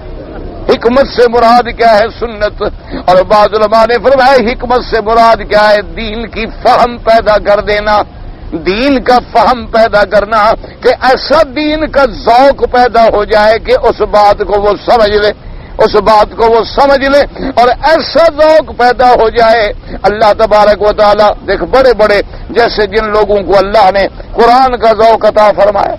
حکمت سے مراد کیا ہے؟ سنت۔ اور بعض علماء نے فرمایا حکمت سے مراد کیا ہے؟ دین کی فہم پیدا کر دینا، دین کا فہم پیدا کرنا، کہ ایسا دین کا ذوق پیدا ہو جائے کہ اس بات کو وہ سمجھ لے، اس بات کو وہ سمجھ لے، اور ایسا ذوق پیدا ہو جائے۔ اللہ تبارک و تعالی دیکھ بڑے بڑے جیسے جن لوگوں کو اللہ نے قرآن کا ذوق عطا فرمایا،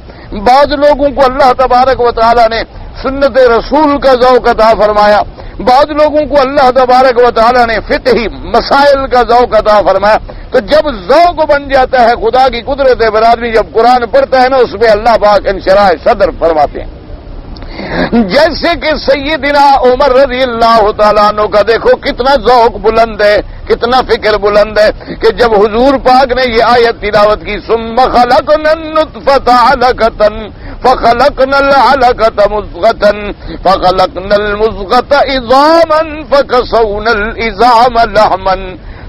بعض لوگوں کو اللہ تبارک و تعالی نے سنت رسول کا ذوق عطا فرمایا، بعض لوگوں کو اللہ تبارک و تعالی نے فقہی مسائل کا ذوق عطا فرمایا۔ تو جب ذوق بن جاتا ہے، خدا کی قدرت ہے برادری، جب قرآن پڑھتا ہے نا اس میں اللہ پاک انشراح صدر فرماتے ہیں۔ جیسے کہ سیدنا عمر رضی اللہ تعالیٰ عنہ کا دیکھو کتنا ذوق بلند ہے، کتنا فکر بلند ہے، کہ جب حضور پاک نے یہ آیت تلاوت کی ثم خلقنا النطفة علقة فخلقنا العلقة مضغة فخلقنا المضغة عظاما فكسونا العظام لحما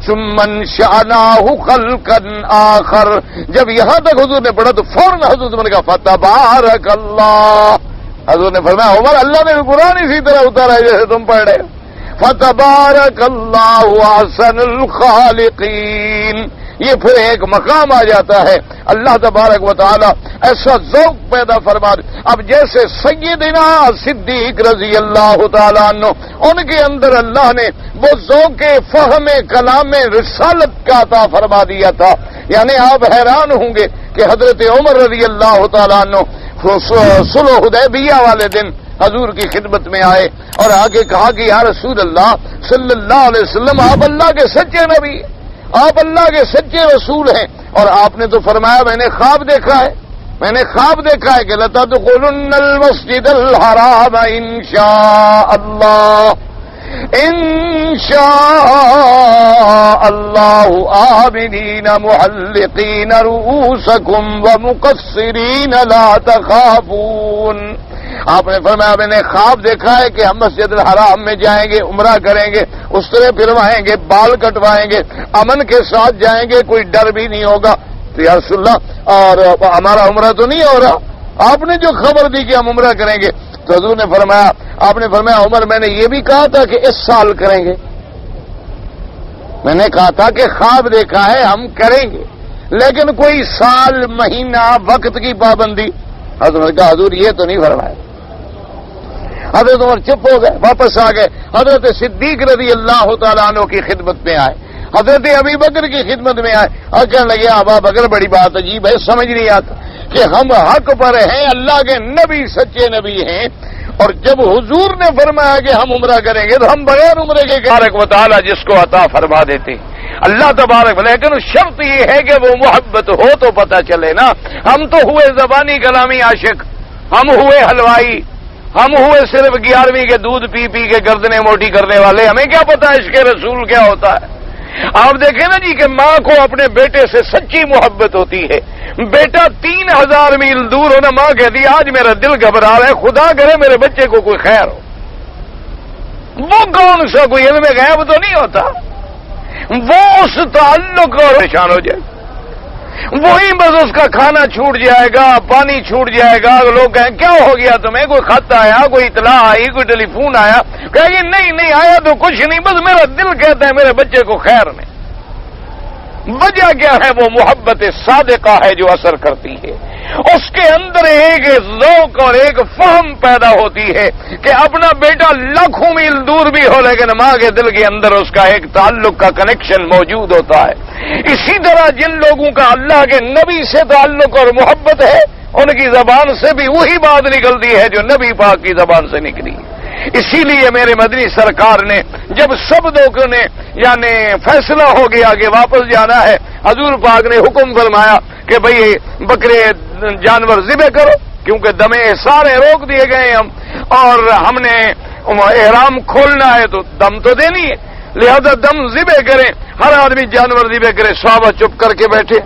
ثم انشأناه خلقا آخر۔ جب یہاں تک حضور نے پڑھا تو فوراً حضور نے کہا فتبارک اللہ۔ حضور نے فرمایا عمر اللہ نے بھی قرآن اسی طرح اتارا ہے جیسے تم پڑھ رہے ہو۔ فتبارک اللہ احسن الخالقین. یہ پھر ایک مقام آ جاتا ہے. اللہ تبارک و تعالی ایسا ذوق پیدا فرما دے. اب جیسے سیدنا صدیق رضی اللہ تعالیٰ عنہ، ان کے اندر اللہ نے وہ ذوق فہم کلام رسالت کا عطا فرما دیا تھا. یعنی آپ حیران ہوں گے کہ حضرت عمر رضی اللہ تعالیٰ عنہ صلح حدیبیہ والے دن حضور کی خدمت میں آئے اور آگے کہا کہ یا رسول اللہ صلی اللہ علیہ وسلم، آپ اللہ کے سچے نبی، آپ اللہ کے سچے رسول ہیں. اور آپ نے تو فرمایا میں نے خواب دیکھا ہے، میں نے خواب دیکھا ہے کہ لَتَدْخُلُنَّ الْمَسْجِدَ الْحَرَامَ إِنشَاءَ اللَّهُ آمنين محلقين رؤوسكم ومقصرين لا تخافون. آپ نے فرمایا میں نے خواب دیکھا ہے کہ ہم مسجد الحرام میں جائیں گے، عمرہ کریں گے، اس طرح پھروائیں گے، بال کٹوائیں گے، امن کے ساتھ جائیں گے، کوئی ڈر بھی نہیں ہوگا. تو یا رسول اللہ اور ہمارا عمرہ تو نہیں ہو رہا، آپ نے جو خبر دی کہ ہم عمرہ کریں گے. تو حضور نے فرمایا، آپ نے فرمایا عمر میں نے یہ بھی کہا تھا کہ اس سال کریں گے، میں نے کہا تھا کہ خواب دیکھا ہے ہم کریں گے، لیکن کوئی سال، مہینہ، وقت کی پابندی. حضور نے کہا حضور یہ تو نہیں فرمایا. حضرت عمر چپ ہو گئے، واپس آ گئے. حضرت صدیق رضی اللہ تعالیٰ عنہ کی خدمت میں آئے، حضرت ابی بکر کی خدمت میں آئے اور کہنے لگے ابا بکر بڑی بات عجیب ہے، سمجھ نہیں آتا کہ ہم حق پر ہیں، اللہ کے نبی سچے نبی ہیں، اور جب حضور نے فرمایا کہ ہم عمرہ کریں گے تو ہم بغیر عمرے کے تبارک و تعالیٰ جس کو عطا فرما دیتے اللہ تبارک. لیکن شرط یہ ہے کہ وہ محبت ہو تو پتہ چلے نا. ہم تو ہوئے زبانی کلامی عاشق، ہم ہوئے حلوائی، ہم ہوئے صرف 11ویں کے دودھ پی پی کے گردنیں موٹی کرنے والے. ہمیں کیا پتا عشق رسول کیا ہوتا ہے. آپ دیکھیں نا جی کہ ماں کو اپنے بیٹے سے سچی محبت ہوتی ہے. بیٹا 3000 میل دور ہونا، ماں کہتی آج میرا دل گھبرا رہا ہے، خدا کرے میرے بچے کو کوئی خیر ہو. وہ کون سا کوئی علم غیب تو نہیں ہوتا، وہ اس تعلق اور پریشان ہو جائے. وہی بس اس کا کھانا چھوٹ جائے گا، پانی چھوٹ جائے گا. لوگ کہیں کیا ہو گیا تمہیں، کوئی خط آیا، کوئی اطلاع آئی، کوئی ٹیلی فون آیا، کہیں گے نہیں آیا تو کچھ نہیں، بس میرا دل کہتا ہے میرے بچے کو خیر میں. وجہ کیا ہے؟ وہ محبت صادقہ ہے جو اثر کرتی ہے. اس کے اندر ایک ذوق اور ایک فہم پیدا ہوتی ہے کہ اپنا بیٹا لاکھوں میل دور بھی ہو لیکن ماں کے دل کے اندر اس کا ایک تعلق کا کنیکشن موجود ہوتا ہے. اسی طرح جن لوگوں کا اللہ کے نبی سے تعلق اور محبت ہے، ان کی زبان سے بھی وہی بات نکلتی ہے جو نبی پاک کی زبان سے نکلی. اسی لیے میرے مدنی سرکار نے جب سب لوگوں نے یعنی فیصلہ ہو گیا کہ واپس جانا ہے، حضور پاک نے حکم فرمایا کہ بھئی بکرے جانور ذبح کرو، کیونکہ دمے سارے روک دیے گئے ہم، اور ہم نے احرام کھولنا ہے تو دم تو دینی ہے، لہذا دم ذبح کریں، ہر آدمی جانور ذبح کرے. صحابہ چپ کر کے بیٹھے.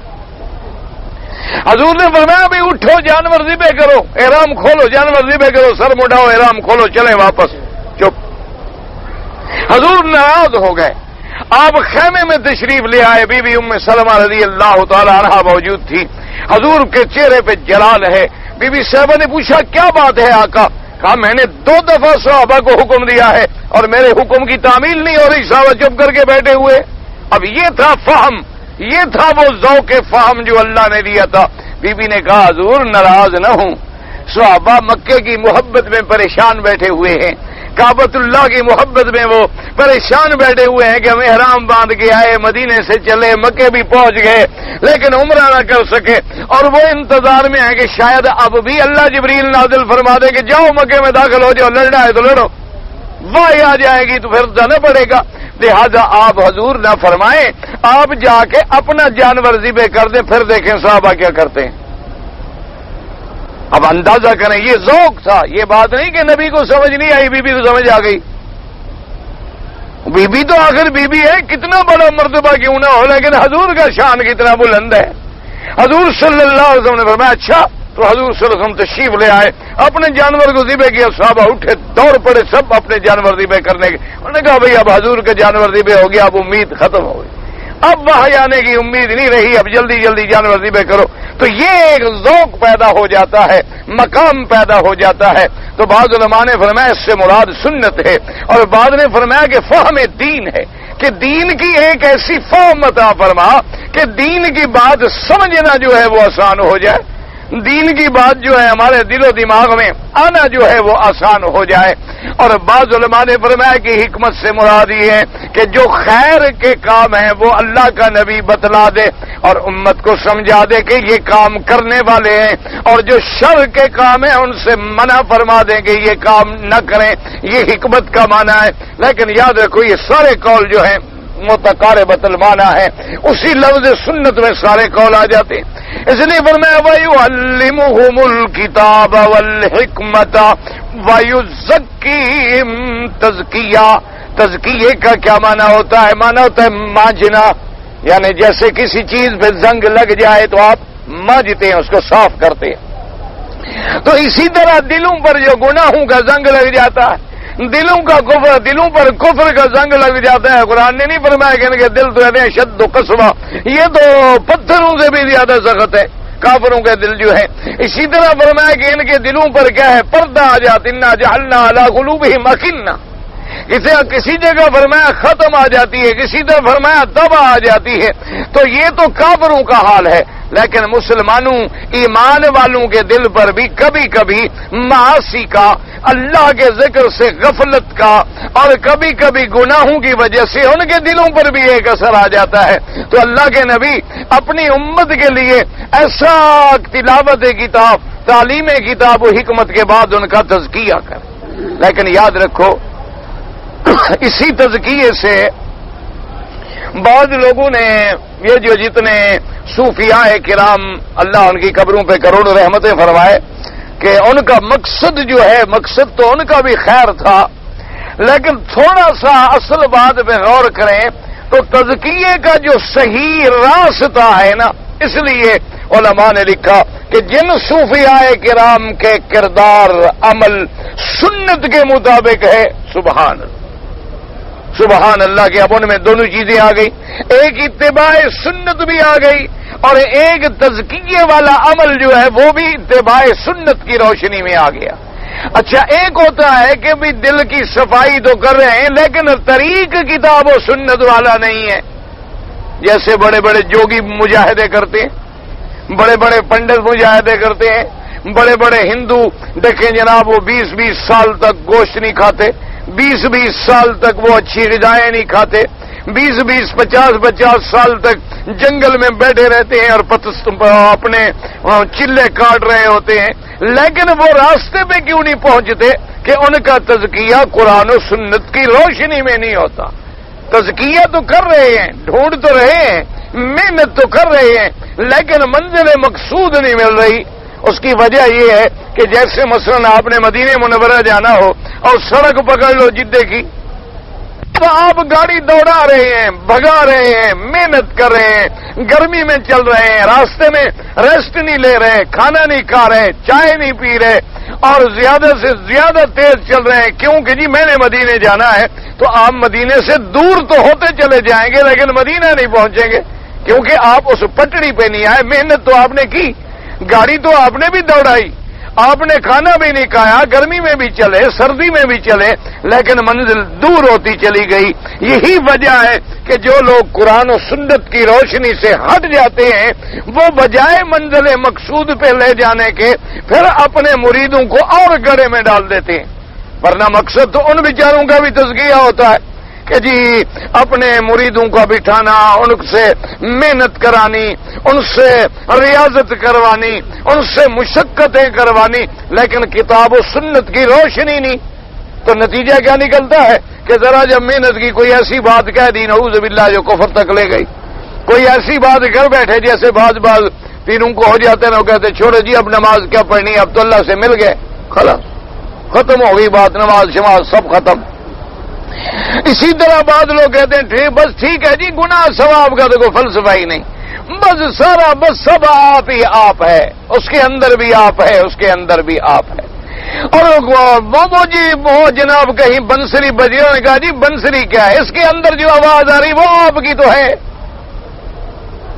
حضور نے فرمایا بھی اٹھو جانور ذبح کرو، احرام کھولو، جانور ذبح کرو، سر مڈاؤ، احرام کھولو، چلیں واپس. چپ. حضور ناراض ہو گئے. آپ خیمے میں تشریف لے آئے، بی بی ام سلمہ رضی اللہ تعالی عنہا موجود تھی. حضور کے چہرے پہ جلال ہے. بی بی صاحبہ نے پوچھا کیا بات ہے آقا؟ کہا میں نے 2 دفعہ صحابہ کو حکم دیا ہے اور میرے حکم کی تعمیل نہیں ہو رہی. صحابہ چپ کر کے بیٹھے ہوئے. اب یہ تھا فہم، یہ تھا وہ ذوق فہم جو اللہ نے دیا تھا. بی بی نے کہا حضور ناراض نہ ہوں، صحابہ مکے کی محبت میں پریشان بیٹھے ہوئے ہیں، کعبۃ اللہ کی محبت میں وہ پریشان بیٹھے ہوئے ہیں کہ ہم احرام باندھ کے آئے، مدینے سے چلے، مکے بھی پہنچ گئے لیکن عمرہ نہ کر سکے، اور وہ انتظار میں ہے کہ شاید اب بھی اللہ جبریل نازل فرما دے کہ جاؤ مکے میں داخل ہو جاؤ، لڑنا ہے تو لڑو، واہ آ جائے گی تو پھر جانا پڑے گا. لہذا آپ حضور نہ فرمائیں، آپ جا کے اپنا جانور ذبح کر دیں، پھر دیکھیں صحابہ کیا کرتے ہیں. اب اندازہ کریں یہ ذوق تھا، یہ بات نہیں کہ نبی کو سمجھ نہیں آئی، بی بی کو سمجھ آ گئی. بی بی تو آخر بی بی ہے، کتنا بڑا مرتبہ کیوں نہ ہو، لیکن حضور کا شان کتنا بلند ہے. حضور صلی اللہ علیہ وسلم نے فرمایا اچھا، تو حضور صلی اللہ علیہ وسلم تشریف لے آئے، اپنے جانور کو ذبح کیا. صحابہ اٹھے، دوڑ پڑے سب اپنے جانور ذبح کرنے کے. انہوں نے کہا بھئی اب حضور کے جانور ذبح ہو گیا، اب امید ختم ہو گئی. اب وحی آنے کی امید نہیں رہی، اب جلدی جلدی جانور ذبح کرو، تو یہ ایک ذوق پیدا ہو جاتا ہے، مقام پیدا ہو جاتا ہے۔ تو بعض علماء نے فرمایا اس سے مراد سنت ہے، اور بعض نے فرمایا کہ فہم دین ہے، کہ دین کی ایک ایسی فہم عطا فرما کہ دین کی بات سمجھنا جو ہے وہ آسان ہو جائے، دین کی بات جو ہے ہمارے دل و دماغ میں آنا جو ہے وہ آسان ہو جائے۔ اور بعض علماء نے فرمایا کہ حکمت سے مراد یہ ہے کہ جو خیر کے کام ہیں وہ اللہ کا نبی بتلا دے اور امت کو سمجھا دے کہ یہ کام کرنے والے ہیں، اور جو شر کے کام ہیں ان سے منع فرما دیں کہ یہ کام نہ کریں، یہ حکمت کا معنی ہے۔ لیکن یاد رکھو یہ سارے قول جو ہیں متقاربۃ المعنی ہے، اسی لفظ سنت میں سارے قول آ جاتے ہیں۔ اس لیے فرمایا وَيُعَلِّمُهُمُ الْكِتَابَ وَالْحِکْمَةَ وَيُزَكِّيهِمْ تزکیہ۔ تزکیے کا کیا معنی ہوتا ہے؟ معنی ہوتا ہے مانجنا، یعنی جیسے کسی چیز پہ زنگ لگ جائے تو آپ مانجتے ہیں، اس کو صاف کرتے ہیں۔ تو اسی طرح دلوں پر جو گناہوں کا زنگ لگ جاتا ہے، دلوں پر کفر کا زنگ لگ جاتا ہے، قرآن نے نہیں فرمایا کہ ان کے دل تو ہیں شد و قسوہ، یہ تو پتھروں سے بھی زیادہ سخت ہے کافروں کے دل جو ہے۔ اسی طرح فرمایا کہ ان کے دلوں پر کیا ہے؟ پردہ آ جاتی، انا جعلنا علی قلوبہم اکنہ، کسی جگہ فرمایا ختم آ جاتی ہے، کسی طرح فرمایا دبا آ جاتی ہے۔ تو یہ تو کافروں کا حال ہے، لیکن مسلمانوں ایمان والوں کے دل پر بھی کبھی کبھی معاصی کا، اللہ کے ذکر سے غفلت کا، اور کبھی کبھی گناہوں کی وجہ سے ان کے دلوں پر بھی ایک اثر آ جاتا ہے۔ تو اللہ کے نبی اپنی امت کے لیے ایسا تلاوت کتاب، تعلیم کتاب و حکمت کے بعد ان کا تزکیہ کر۔ لیکن یاد رکھو اسی تزکیے سے بعض لوگوں نے، یہ جو جتنے صوفیاء کرام اللہ ان کی قبروں پہ کروڑوں رحمتیں فرمائے، کہ ان کا مقصد جو ہے، مقصد تو ان کا بھی خیر تھا، لیکن تھوڑا سا اصل بات پہ غور کریں تو تزکیے کا جو صحیح راستہ ہے نا، اس لیے علماء نے لکھا کہ جن صوفیاء کرام کے کردار عمل سنت کے مطابق ہے، سبحان اللہ کہ اب ان میں دونوں چیزیں آ گئی، ایک اتباع سنت بھی آ گئی اور ایک تزکیے والا عمل جو ہے وہ بھی اتباع سنت کی روشنی میں آ گیا۔ اچھا ایک ہوتا ہے کہ بھی دل کی صفائی تو کر رہے ہیں لیکن طریق کتاب و سنت والا نہیں ہے، جیسے بڑے بڑے جوگی مجاہدے کرتے ہیں، بڑے بڑے پنڈت مجاہدے کرتے ہیں، بڑے بڑے ہندو دیکھیں جناب وہ 20-20 سال تک گوشت نہیں کھاتے، 20-20 سال تک وہ اچھی غذائیں نہیں کھاتے، 20-20 50-50 سال تک جنگل میں بیٹھے رہتے ہیں اور اپنے چلے کاٹ رہے ہوتے ہیں، لیکن وہ راستے پہ کیوں نہیں پہنچتے؟ کہ ان کا تزکیہ قرآن و سنت کی روشنی میں نہیں ہوتا۔ تزکیہ تو کر رہے ہیں، ڈھونڈ تو رہے ہیں، محنت تو کر رہے ہیں، لیکن منزل مقصود نہیں مل رہی۔ اس کی وجہ یہ ہے کہ جیسے مثلا آپ نے مدینہ منورہ جانا ہو اور سڑک پکڑ لو جدے کی، تو آپ گاڑی دوڑا رہے ہیں، بھگا رہے ہیں، محنت کر رہے ہیں، گرمی میں چل رہے ہیں، راستے میں ریسٹ نہیں لے رہے، کھانا نہیں کھا رہے، چائے نہیں پی رہے، اور زیادہ سے زیادہ تیز چل رہے ہیں، کیونکہ جی میں نے مدینے جانا ہے۔ تو آپ مدینے سے دور تو ہوتے چلے جائیں گے لیکن مدینہ نہیں پہنچیں گے، کیونکہ آپ اس پٹڑی پہ نہیں آئے۔ محنت تو آپ نے کی، گاڑی تو آپ نے بھی دوڑائی، آپ نے کھانا بھی نہیں کھایا، گرمی میں بھی چلے، سردی میں بھی چلے، لیکن منزل دور ہوتی چلی گئی۔ یہی وجہ ہے کہ جو لوگ قرآن و سنت کی روشنی سے ہٹ جاتے ہیں وہ بجائے منزل مقصود پہ لے جانے کے پھر اپنے مریدوں کو اور گڑھے میں ڈال دیتے ہیں۔ ورنہ مقصد تو ان بیچاروں کا بھی تزکیہ ہوتا ہے کہ جی اپنے مریدوں کو بٹھانا، ان سے محنت کرانی، ان سے ریاضت کروانی، ان سے مشقتیں کروانی، لیکن کتاب و سنت کی روشنی نہیں۔ تو نتیجہ کیا نکلتا ہے کہ ذرا جب محنت کی کوئی ایسی بات کہہ دی نعوذ باللہ جو کفر تک لے گئی، کوئی ایسی بات کر بیٹھے جیسے بعض تینوں کو ہو جاتے ہیں، وہ کہتے چھوڑو جی اب نماز کیا پڑھنی، اب تو اللہ سے مل گئے، خلاص ختم ہو گئی بات، نماز شماز سب ختم۔ اسی طرح بعض لوگ کہتے ہیں بس ٹھیک ہے جی گناہ ثواب کا تو کوئی فلسفہ ہی نہیں، بس سارا بس سب آپ ہی آپ ہے، اس کے اندر بھی آپ ہے، اس کے اندر بھی آپ ہے۔ اور وہ جناب کہیں بنسری بجی، نے کہا جی بنسری کیا ہے؟ اس کے اندر جو آواز آ رہی وہ آپ کی تو ہے،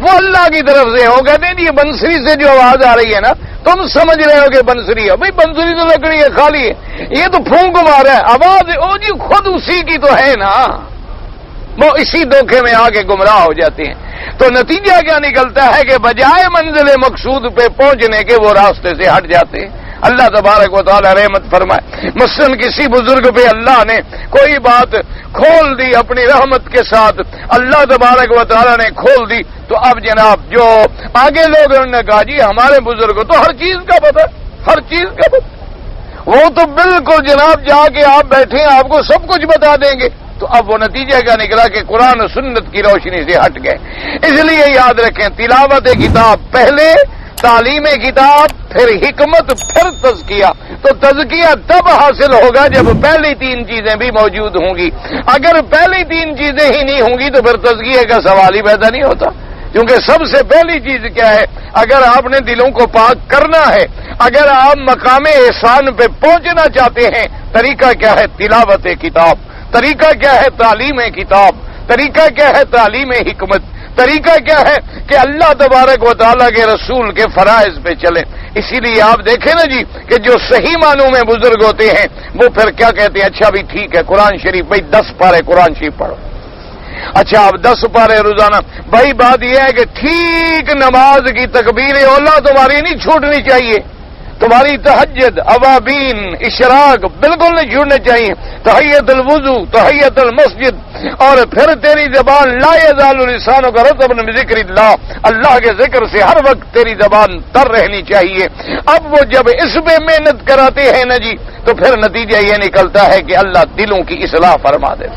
وہ اللہ کی طرف سے ہو. کہتے ہیں جی یہ بنسری سے جو آواز آ رہی ہے نا تم سمجھ رہے ہو کہ بنسری ہے. بھائی بنسری تو لکڑی ہے خالی ہے, یہ تو پھونک مارا ہے آواز. او جی خود اسی کی تو ہے نا. وہ اسی دھوکے میں آ کے گمراہ ہو جاتے ہیں. تو نتیجہ کیا نکلتا ہے کہ بجائے منزل مقصود پہ پہنچنے کے وہ راستے سے ہٹ جاتے ہیں. اللہ تبارک و تعالی رحمت فرمائے. مثلاً کسی بزرگ پہ اللہ نے کوئی بات کھول دی اپنی رحمت کے ساتھ, اللہ تبارک و تعالی نے کھول دی, تو اب جناب جو آگے لوگ انہوں نے کہا جی ہمارے بزرگ تو ہر چیز کا پتہ, ہر چیز کا پتہ, وہ تو بالکل جناب جا کے آپ بیٹھے ہیں آپ کو سب کچھ بتا دیں گے. تو اب وہ نتیجہ کیا نکلا کہ قرآن و سنت کی روشنی سے ہٹ گئے. اس لیے یاد رکھیں تلاوت کتاب پہلے, تعلیم کتاب پھر حکمت پھر تزکیہ. تو تزکیہ تب حاصل ہوگا جب پہلی تین چیزیں بھی موجود ہوں گی. اگر پہلی تین چیزیں ہی نہیں ہوں گی تو پھر تزکیے کا سوال ہی پیدا نہیں ہوتا. کیونکہ سب سے پہلی چیز کیا ہے, اگر آپ نے دلوں کو پاک کرنا ہے, اگر آپ مقام احسان پہ پہنچنا چاہتے ہیں, طریقہ کیا ہے تلاوت کتاب, طریقہ کیا ہے تعلیم کتاب, طریقہ کیا ہے تعلیم حکمت, طریقہ کیا ہے کہ اللہ تبارک و تعالیٰ کے رسول کے فرائض پہ چلیں. اسی لیے آپ دیکھیں نا جی کہ جو صحیح معنوں میں بزرگ ہوتے ہیں وہ پھر کیا کہتے ہیں, اچھا بھی ٹھیک ہے قرآن شریف بھائی 10 پارے قرآن شریف پڑھو. اچھا آپ 10 پارے روزانہ. بھائی بات یہ ہے کہ ٹھیک نماز کی تکبیر اولا تمہاری نہیں چھوٹنی چاہیے, تمہاری تہجد, اوابین, اشراق بالکل نہیں چھوڑنے چاہیے. تحیت الوضو, تحیت المسجد, اور پھر تیری زبان لا یزال لسانک رطبا بذکر اللہ, اللہ کے ذکر سے ہر وقت تیری زبان تر رہنی چاہیے. اب وہ جب اس میں محنت کراتے ہیں نا جی تو پھر نتیجہ یہ نکلتا ہے کہ اللہ دلوں کی اصلاح فرما دے.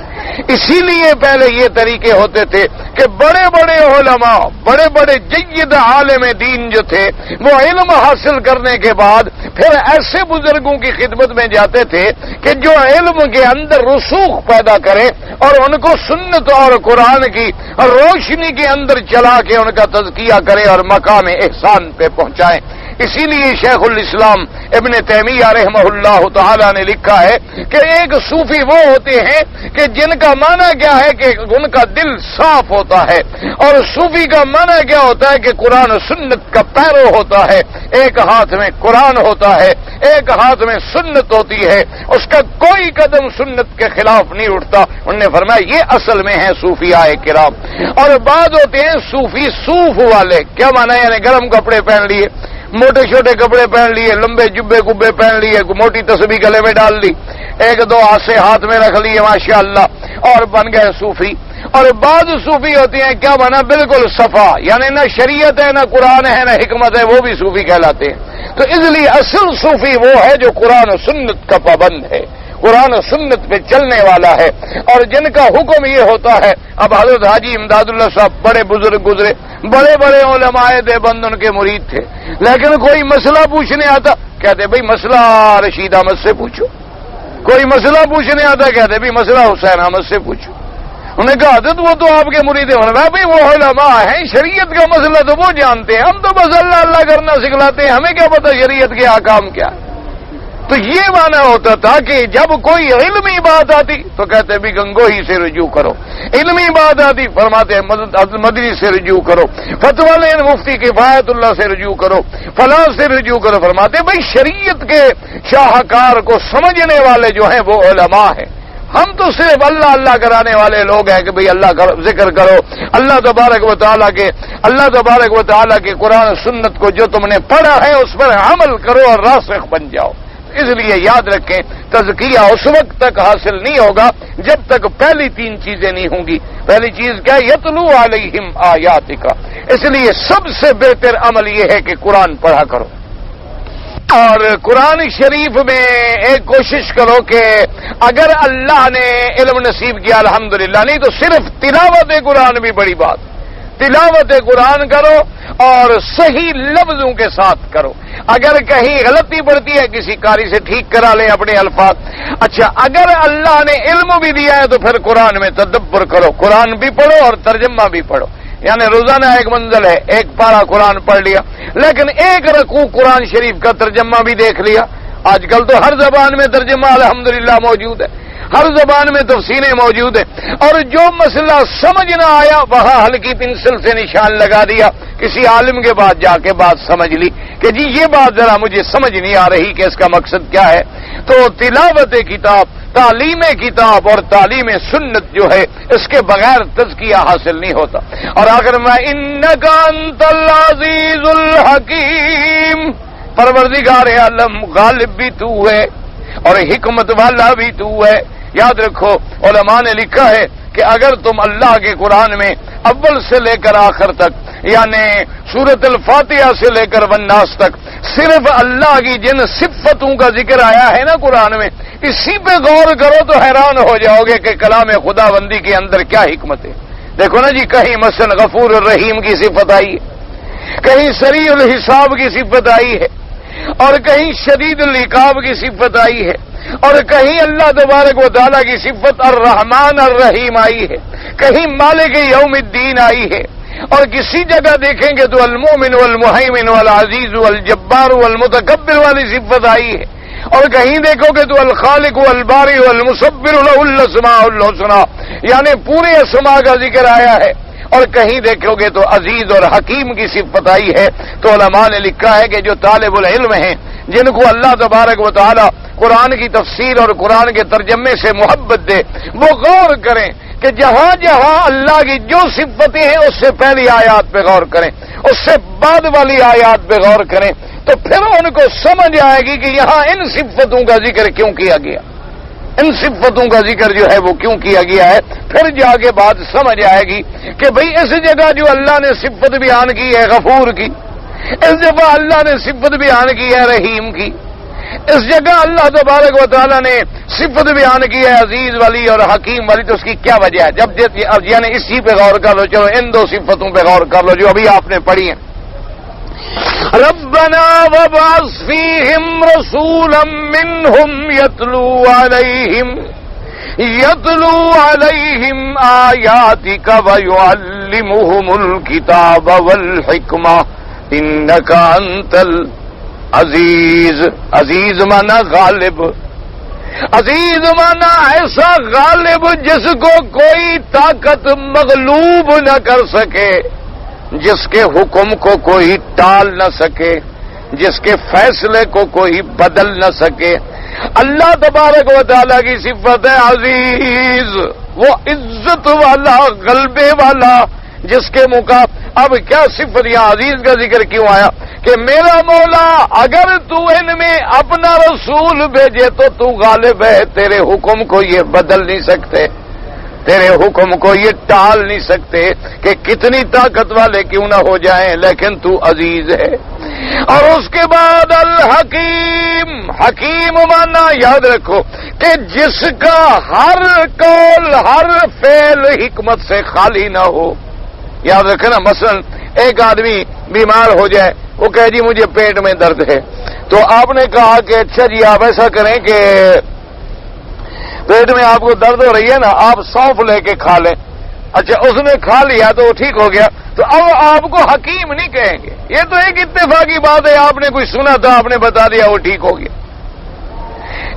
اسی لیے پہلے یہ طریقے ہوتے تھے کہ بڑے بڑے علماء, بڑے بڑے جید عالم دین جو تھے وہ علم حاصل کرنے کے بعد پھر ایسے بزرگوں کی خدمت میں جاتے تھے کہ جو علم کے اندر رسوخ پیدا کرے اور ان کو سنت اور قرآن کی روشنی کے اندر چلا کے ان کا تزکیہ کرے اور مقام احسان پہ پہنچائے. اسی لیے شیخ الاسلام ابن تیمیہ رحمہ اللہ تعالی نے لکھا ہے کہ ایک صوفی وہ ہوتے ہیں کہ جن کا معنی کیا ہے کہ ان کا دل صاف ہوتا ہے, اور صوفی کا معنی کیا ہوتا ہے کہ قرآن و سنت کا پیرو ہوتا ہے. ایک ہاتھ میں قرآن ہوتا ہے, ایک ہاتھ میں سنت ہوتی ہے, اس کا کوئی قدم سنت کے خلاف نہیں اٹھتا. انہوں نے فرمایا یہ اصل میں ہے صوفیاء کرام. اور بعض ہوتے ہیں صوفی صوف والے, کیا معنی یعنی گرم کپڑے پہن لیے, موٹے چھوٹے کپڑے پہن لیے, لمبے جبے کبے پہن لیے, موٹی تسبیح گلے میں ڈال لی, ایک دو آسے ہاتھ میں رکھ لیے ماشاء اللہ, اور بن گئے صوفی. اور بعض صوفی ہوتے ہیں کیا بنا بالکل صفا, یعنی نہ شریعت ہے نہ قرآن ہے نہ حکمت ہے, وہ بھی صوفی کہلاتے ہیں. تو اس لیے اصل صوفی وہ ہے جو قرآن و سنت کا پابند ہے, قرآن و سنت پہ چلنے والا ہے, اور جن کا حکم یہ ہوتا ہے. اب حضرت حاجی امداد اللہ صاحب بڑے بزرگ گزرے, بڑے بڑے علماء دیوبند ان کے مرید تھے, لیکن کوئی مسئلہ پوچھنے آتا کہتے بھئی مسئلہ رشید احمد سے پوچھو. کوئی مسئلہ پوچھنے آتا کہتے بھئی مسئلہ حسین احمد سے پوچھو. انہوں نے کہا حضرت وہ تو آپ کے مرید ہیں. بھائی وہ علماء ہیں, شریعت کا مسئلہ تو وہ جانتے ہیں, ہم تو بس اللہ اللہ کرنا سکھلاتے ہیں, ہمیں کیا پتہ شریعت کے احکام کیا. تو یہ معنی ہوتا تھا کہ جب کوئی علمی بات آتی تو کہتے بھی گنگوہی سے رجوع کرو, علمی بات آتی فرماتے مدنی سے رجوع کرو, فتویٰ لین مفتی کفایت اللہ سے رجوع کرو, فلاں سے رجوع کرو. فرماتے بھائی شریعت کے شاہکار کو سمجھنے والے جو ہیں وہ علماء ہیں, ہم تو صرف اللہ اللہ کرانے والے لوگ ہیں کہ بھئی اللہ کا ذکر کرو, اللہ تبارک و تعالیٰ کے قرآن سنت کو جو تم نے پڑھا ہے اس پر عمل کرو اور راسخ بن جاؤ. اس لیے یاد رکھیں تزکیہ اس وقت تک حاصل نہیں ہوگا جب تک پہلی تین چیزیں نہیں ہوں گی. پہلی چیز کیا, یتلو علیہم آیاتک. اس لیے سب سے بہتر عمل یہ ہے کہ قرآن پڑھا کرو, اور قرآن شریف میں ایک کوشش کرو کہ اگر اللہ نے علم نصیب کیا الحمدللہ, نہیں تو صرف تلاوت قرآن بھی بڑی بات. تلاوت قرآن کرو اور صحیح لفظوں کے ساتھ کرو. اگر کہیں غلطی پڑتی ہے کسی قاری سے ٹھیک کرا لیں اپنے الفاظ. اچھا اگر اللہ نے علم بھی دیا ہے تو پھر قرآن میں تدبر کرو, قرآن بھی پڑھو اور ترجمہ بھی پڑھو. یعنی روزانہ ایک منزل ہے, ایک پارہ قرآن پڑھ لیا, لیکن ایک رکوع قرآن شریف کا ترجمہ بھی دیکھ لیا. آج کل تو ہر زبان میں ترجمہ الحمدللہ موجود ہے, ہر زبان میں تفسیریں موجود ہیں، اور جو مسئلہ سمجھ نہ آیا وہاں ہلکی پنسل سے نشان لگا دیا، کسی عالم کے بعد جا کے بات سمجھ لی کہ جی یہ بات ذرا مجھے سمجھ نہیں آ رہی کہ اس کا مقصد کیا ہے۔ تو تلاوت کتاب، تعلیم کتاب اور تعلیم سنت جو ہے اس کے بغیر تزکیہ حاصل نہیں ہوتا۔ اور آخر میں انک انت العزیز الحکیم، پروردگار عالم غالب بھی تو ہے اور حکمت والا بھی تو ہے۔ یاد رکھو علماء نے لکھا ہے کہ اگر تم اللہ کے قرآن میں اول سے لے کر آخر تک، یعنی سورۃ الفاتحہ سے لے کر والناس تک صرف اللہ کی جن صفتوں کا ذکر آیا ہے نا قرآن میں، اسی پہ غور کرو تو حیران ہو جاؤ گے کہ کلام خدا بندی کے اندر کیا حکمت ہے۔ دیکھو نا جی، کہیں مثلا غفور الرحیم کی صفت آئی ہے، کہیں سریع الحساب کی صفت آئی ہے، اور کہیں شدید العقاب کی صفت آئی ہے، اور کہیں اللہ تبارک و تعالیٰ کی صفت الرحمن الرحیم آئی ہے، کہیں مالک یوم الدین آئی ہے، اور کسی جگہ دیکھیں گے تو المومن والمہیمن والعزیز والجبار والمتکبر والی صفت آئی ہے، اور کہیں دیکھو گے تو الخالق والباری والمصور له الاسماء الحسنى، یعنی پورے اسماء کا ذکر آیا ہے، اور کہیں دیکھو گے تو عزیز اور حکیم کی صفت آئی ہے۔ تو علماء نے لکھا ہے کہ جو طالب العلم ہیں، جن کو اللہ تبارک و تعالی قرآن کی تفسیر اور قرآن کے ترجمے سے محبت دے، وہ غور کریں کہ جہاں جہاں اللہ کی جو صفتیں ہیں اس سے پہلی آیات پہ غور کریں، اس سے بعد والی آیات پہ غور کریں، تو پھر ان کو سمجھ آئے گی کہ یہاں ان صفتوں کا ذکر کیوں کیا گیا، ان صفتوں کا ذکر جو ہے وہ کیوں کیا گیا ہے۔ پھر جا کے بات سمجھ آئے گی کہ بھئی اس جگہ جو اللہ نے صفت بیان کی ہے غفور کی، اس جگہ اللہ نے صفت بیان کی ہے رحیم کی، اس جگہ اللہ تبارک و تعالیٰ نے صفت بیان کی ہے عزیز والی اور حکیم والی، تو اس کی کیا وجہ ہے؟ جب یعنی اسی پہ غور کر لو، چلو ان دو صفتوں پہ غور کر لو جو ابھی آپ نے پڑھی ہیں۔ ربنا وابعث فیہم رسولا منہم یتلو علیہم آیاتک ویعلمہم الکتاب والحکمہ انک انت العزیز۔ عزیز مانا غالب، عزیز مانا ایسا غالب جس کو کوئی طاقت مغلوب نہ کر سکے، جس کے حکم کو کوئی ٹال نہ سکے، جس کے فیصلے کو کوئی بدل نہ سکے۔ اللہ تبارک و تعالیٰ کی صفت ہے عزیز، وہ عزت والا، غلبے والا، جس کے مقابل اب کیا صفت یہاں عزیز کا ذکر کیوں آیا کہ میرا مولا اگر تو ان میں اپنا رسول بھیجے تو غالب ہے، تیرے حکم کو یہ بدل نہیں سکتے، تیرے حکم کو یہ ٹال نہیں سکتے کہ کتنی طاقت والے کیوں نہ ہو جائیں، لیکن تو عزیز ہے۔ اور اس کے بعد الحکیم، حکیم مانا یاد رکھو کہ جس کا ہر قول ہر فعل حکمت سے خالی نہ ہو۔ یاد رکھنا مثلا ایک آدمی بیمار ہو جائے، وہ کہے جی مجھے پیٹ میں درد ہے، تو آپ نے کہا کہ اچھا جی آپ ایسا کریں کہ پیٹ میں آپ کو درد ہو رہی ہے نا، آپ سونف لے کے کھا لیں۔ اچھا اس نے کھا لیا تو وہ ٹھیک ہو گیا، تو اب آپ کو حکیم نہیں کہیں گے، یہ تو ایک اتفاقی بات ہے، آپ نے کچھ سنا تھا، آپ نے بتا دیا وہ ٹھیک ہو گیا۔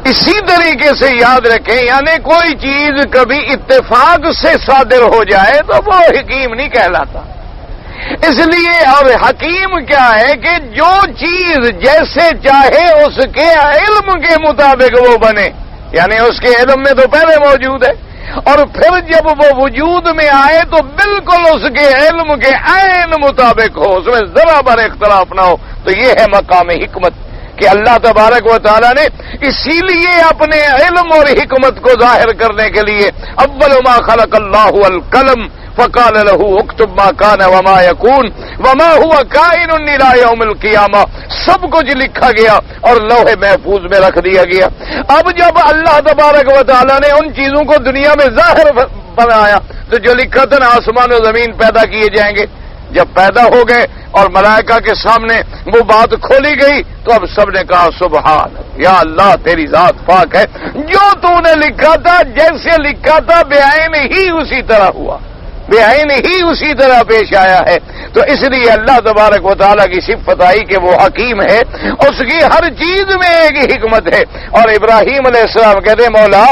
اسی طریقے سے یاد رکھیں، یعنی کوئی چیز کبھی اتفاق سے صادر ہو جائے تو وہ حکیم نہیں کہلاتا۔ اس لیے اب حکیم کیا ہے کہ جو چیز جیسے چاہے اس کے علم کے مطابق وہ بنے، یعنی اس کے علم میں تو پہلے موجود ہے، اور پھر جب وہ وجود میں آئے تو بالکل اس کے علم کے عین مطابق ہو، اس میں ذرا بر اختلاف نہ ہو، تو یہ ہے مقام حکمت کہ اللہ تبارک و تعالیٰ نے اسی لیے اپنے علم اور حکمت کو ظاہر کرنے کے لیے اول ما خلق اللہ القلم فقال له اكتب ما كان وما يكون وما هو كائن الى يوم القيامه، سب کچھ لکھا گیا اور لوح محفوظ میں رکھ دیا گیا۔ اب جب اللہ تبارک و تعالیٰ نے ان چیزوں کو دنیا میں ظاہر بنایا تو جو لکھا تھا نا آسمان و زمین پیدا کیے جائیں گے، جب پیدا ہو گئے اور ملائکہ کے سامنے وہ بات کھولی گئی تو اب سب نے کہا سبحان یا اللہ تیری ذات پاک ہے، جو تو نے لکھا تھا جیسے لکھا تھا بے عین ہی اسی طرح ہوا، بے عین ہی اسی طرح پیش آیا ہے۔ تو اس لیے اللہ تبارک و تعالیٰ کی صفت آئی کہ وہ حکیم ہے، اس کی ہر چیز میں ایک ہی حکمت ہے۔ اور ابراہیم علیہ السلام کہتے مولا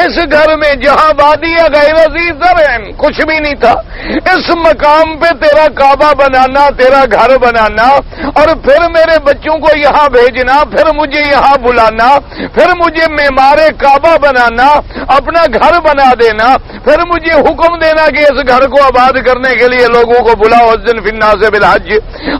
اس گھر میں جہاں وادی غیر ذی زرع کچھ بھی نہیں تھا، اس مقام پہ تیرا کعبہ بنانا، تیرا گھر بنانا، اور پھر میرے بچوں کو یہاں بھیجنا، پھر مجھے یہاں بلانا، پھر مجھے معمار کعبہ بنانا، اپنا گھر بنا دینا، پھر مجھے حکم دینا کہ اس گھر کو آباد کرنے کے لیے لوگوں کو بلاؤ اذن فی الناس بالحج،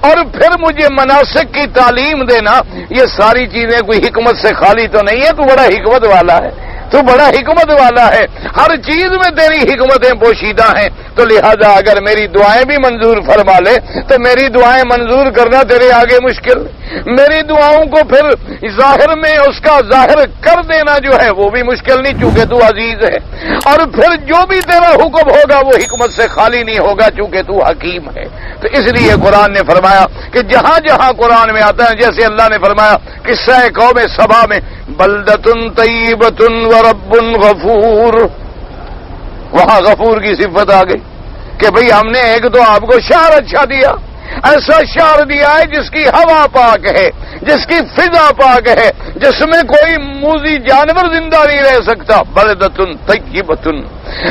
اور پھر مجھے مناسک کی تعلیم دینا، یہ ساری چیزیں کوئی حکمت سے خالی تو نہیں ہے، تو بڑا حکمت والا ہے، تو بڑا حکمت والا ہے، ہر چیز میں تیری حکمتیں پوشیدہ ہیں۔ تو لہذا اگر میری دعائیں بھی منظور فرما لے تو میری دعائیں منظور کرنا تیرے آگے مشکل، میری دعاؤں کو پھر ظاہر میں اس کا ظاہر کر دینا جو ہے وہ بھی مشکل نہیں، چونکہ تو عزیز ہے، اور پھر جو بھی تیرا حکم ہوگا وہ حکمت سے خالی نہیں ہوگا چونکہ تو حکیم ہے۔ تو اس لیے قرآن نے فرمایا کہ جہاں جہاں قرآن میں آتا ہے، جیسے اللہ نے فرمایا قصہ قوم سبا میں بلدۃ طیبۃ ورب غفور، وہاں غفور کی صفت آ گئی کہ بھئی ہم نے ایک تو آپ کو شہر اچھا دیا، ایسا شہر دیا ہے جس کی ہوا پاک ہے، جس کی فضا پاک ہے، جس میں کوئی موذی جانور زندہ نہیں رہ سکتا، بلدۃ طیبۃ،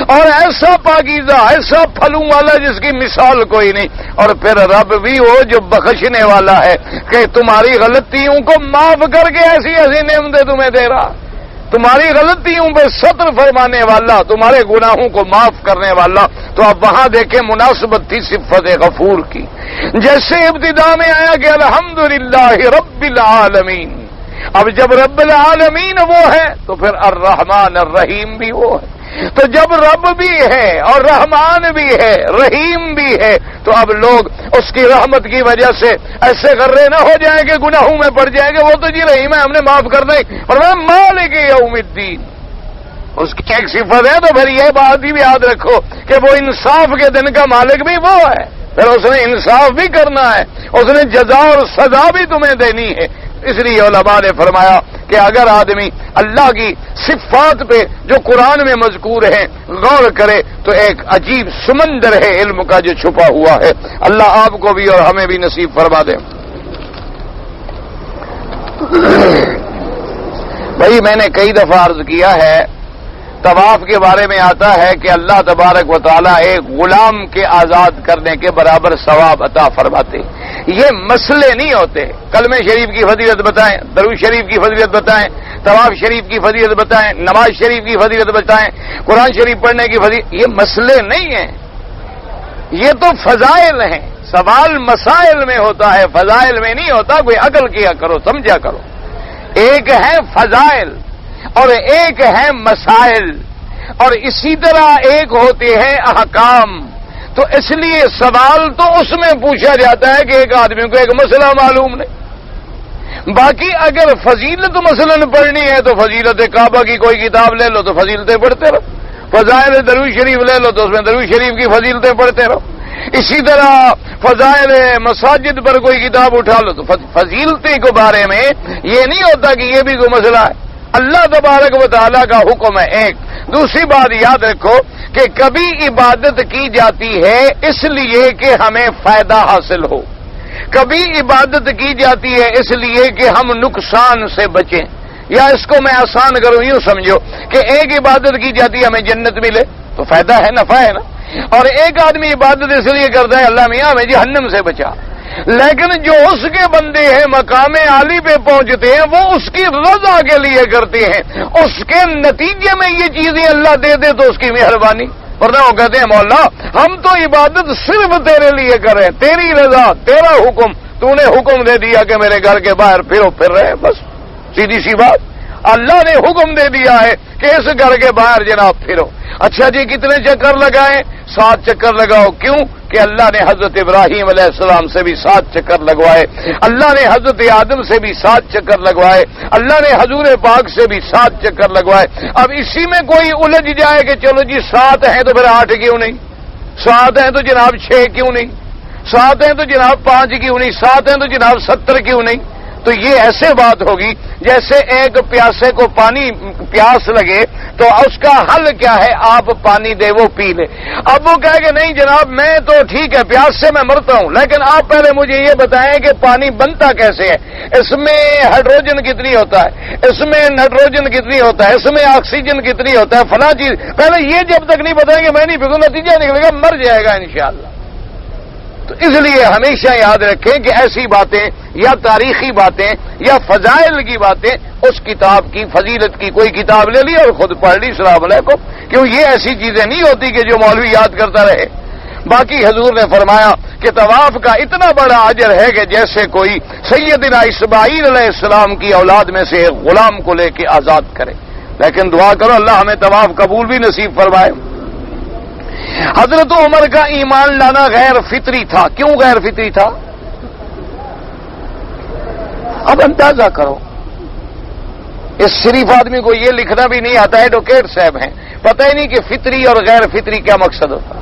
اور ایسا پاکیزہ، ایسا پھلوں والا جس کی مثال کوئی نہیں، اور پھر رب بھی وہ جو بخشنے والا ہے کہ تمہاری غلطیوں کو معاف کر کے ایسی ایسی نعمتیں تمہیں دے رہا، تمہاری غلطیوں پہ ستر فرمانے والا، تمہارے گناہوں کو معاف کرنے والا۔ تو اب وہاں دیکھیں مناسبت تھی صفت غفور کی، جیسے ابتدا میں آیا کہ الحمدللہ رب العالمین، اب جب رب العالمین وہ ہے تو پھر الرحمن الرحیم بھی وہ ہے، تو جب رب بھی ہے اور رحمان بھی ہے، رحیم بھی ہے، تو اب لوگ اس کی رحمت کی وجہ سے ایسے غرے نہ ہو جائیں کہ گناہوں میں پڑ جائیں گے، وہ تو جی رحیم ہے ہم نے معاف کر دیں، اور وہ مالک یوم الدین اس کی ایک صفت ہے۔ تو پھر یہ بات بھی یاد رکھو کہ وہ انصاف کے دن کا مالک بھی وہ ہے، پھر اس نے انصاف بھی کرنا ہے، اس نے جزا اور سزا بھی تمہیں دینی ہے۔ اس لیے علماء نے فرمایا کہ اگر آدمی اللہ کی صفات پہ جو قرآن میں مذکور ہیں غور کرے تو ایک عجیب سمندر ہے علم کا جو چھپا ہوا ہے۔ اللہ آپ کو بھی اور ہمیں بھی نصیب فرما دے۔ بھائی میں نے کئی دفعہ عرض کیا ہے، طواف کے بارے میں آتا ہے کہ اللہ تبارک و تعالیٰ ایک غلام کے آزاد کرنے کے برابر ثواب عطا فرماتے۔ یہ مسئلے نہیں ہوتے، کلمہ شریف کی فضیلت بتائیں، درود شریف کی فضیلت بتائیں، طواف شریف کی فضیلت بتائیں، نماز شریف کی فضیلت بتائیں، قرآن شریف پڑھنے کی فضیلت، یہ مسئلے نہیں ہیں، یہ تو فضائل ہیں۔ سوال مسائل میں ہوتا ہے، فضائل میں نہیں ہوتا۔ کوئی عقل کیا کرو، سمجھا کرو۔ ایک ہے فضائل اور ایک ہے مسائل، اور اسی طرح ایک ہوتے ہیں احکام۔ تو اس لیے سوال تو اس میں پوچھا جاتا ہے کہ ایک آدمی کو ایک مسئلہ معلوم نہیں، باقی اگر فضیلت مثلا پڑھنی ہے تو فضیلت کعبہ کی کوئی کتاب لے لو تو فضیلتیں پڑھتے رہو، فضائل درود شریف لے لو تو اس میں درود شریف کی فضیلتیں پڑھتے رہو، اسی طرح فضائل مساجد پر کوئی کتاب اٹھا لو تو فضیلتیں کے بارے میں یہ نہیں ہوتا کہ یہ بھی کوئی مسئلہ ہے۔ اللہ تبارک و تعالیٰ کا حکم ہے ایک۔ دوسری بات یاد رکھو کہ کبھی عبادت کی جاتی ہے اس لیے کہ ہمیں فائدہ حاصل ہو، کبھی عبادت کی جاتی ہے اس لیے کہ ہم نقصان سے بچیں، یا اس کو میں آسان کروں یوں سمجھو کہ ایک عبادت کی جاتی ہے ہمیں جنت ملے تو فائدہ ہے، نفع ہے نا، اور ایک آدمی عبادت اس لیے کرتا ہے اللہ میاں ہمیں جہنم سے بچا، لیکن جو اس کے بندے ہیں مقام عالی پہ پہنچتے ہیں وہ اس کی رضا کے لیے کرتے ہیں، اس کے نتیجے میں یہ چیزیں اللہ دے دے تو اس کی مہربانی، ورنہ وہ کہتے ہیں مولا ہم تو عبادت صرف تیرے لیے کریں، تیری رضا، تیرا حکم، تو نے حکم دے دیا کہ میرے گھر کے باہر پھرو پھر رہے، بس سیدھی سی بات، اللہ نے حکم دے دیا ہے کہ اس گھر کے باہر جناب پھرو۔ اچھا جی کتنے چکر لگائیں؟ 7 چکر لگاؤ، کیوں کہ اللہ نے حضرت ابراہیم علیہ السلام سے بھی 7 چکر لگوائے، اللہ نے حضرت آدم سے بھی 7 چکر لگوائے، اللہ نے حضور پاک سے بھی 7 چکر لگوائے۔ اب اسی میں کوئی الجھ جائے کہ چلو جی 7 ہیں تو پھر 8 کیوں نہیں، 7 ہیں تو جناب 6 کیوں نہیں، 7 ہیں تو جناب 5 کیوں نہیں، 7 ہیں تو جناب 70 کیوں نہیں، تو یہ ایسے بات ہوگی جیسے ایک پیاسے کو پانی پیاس لگے تو اس کا حل کیا ہے؟ آپ پانی دے وہ پی لے۔ اب وہ کہے کہ نہیں جناب میں تو ٹھیک ہے پیاس سے میں مرتا ہوں، لیکن آپ پہلے مجھے یہ بتائیں کہ پانی بنتا کیسے ہے، اس میں ہائیڈروجن کتنی ہوتا ہے، اس میں نائٹروجن کتنی ہوتا ہے، اس میں آکسیجن کتنی ہوتا ہے، فلاں چیز پہلے یہ جب تک نہیں بتائیں گے میں نہیں پیوں، نتیجہ نکلے گا مر جائے گا انشاءاللہ۔ تو اس لیے ہمیشہ یاد رکھیں کہ ایسی باتیں یا تاریخی باتیں یا فضائل کی باتیں اس کتاب کی فضیلت کی کوئی کتاب لے لی اور خود پڑھ لی، السلام علیکم، کیوں یہ ایسی چیزیں نہیں ہوتی کہ جو مولوی یاد کرتا رہے۔ باقی حضور نے فرمایا کہ طواف کا اتنا بڑا اجر ہے کہ جیسے کوئی سیدنا اسماعیل علیہ السلام کی اولاد میں سے ایک غلام کو لے کے آزاد کرے۔ لیکن دعا کرو اللہ ہمیں طواف قبول بھی نصیب فرمائے۔ حضرت عمر کا ایمان لانا غیر فطری تھا۔ کیوں غیر فطری تھا؟ اب اندازہ کرو، اس شریف آدمی کو یہ لکھنا بھی نہیں آتا، ایڈوکیٹ صاحب ہیں، پتہ ہی نہیں کہ فطری اور غیر فطری کیا مقصد ہوتا۔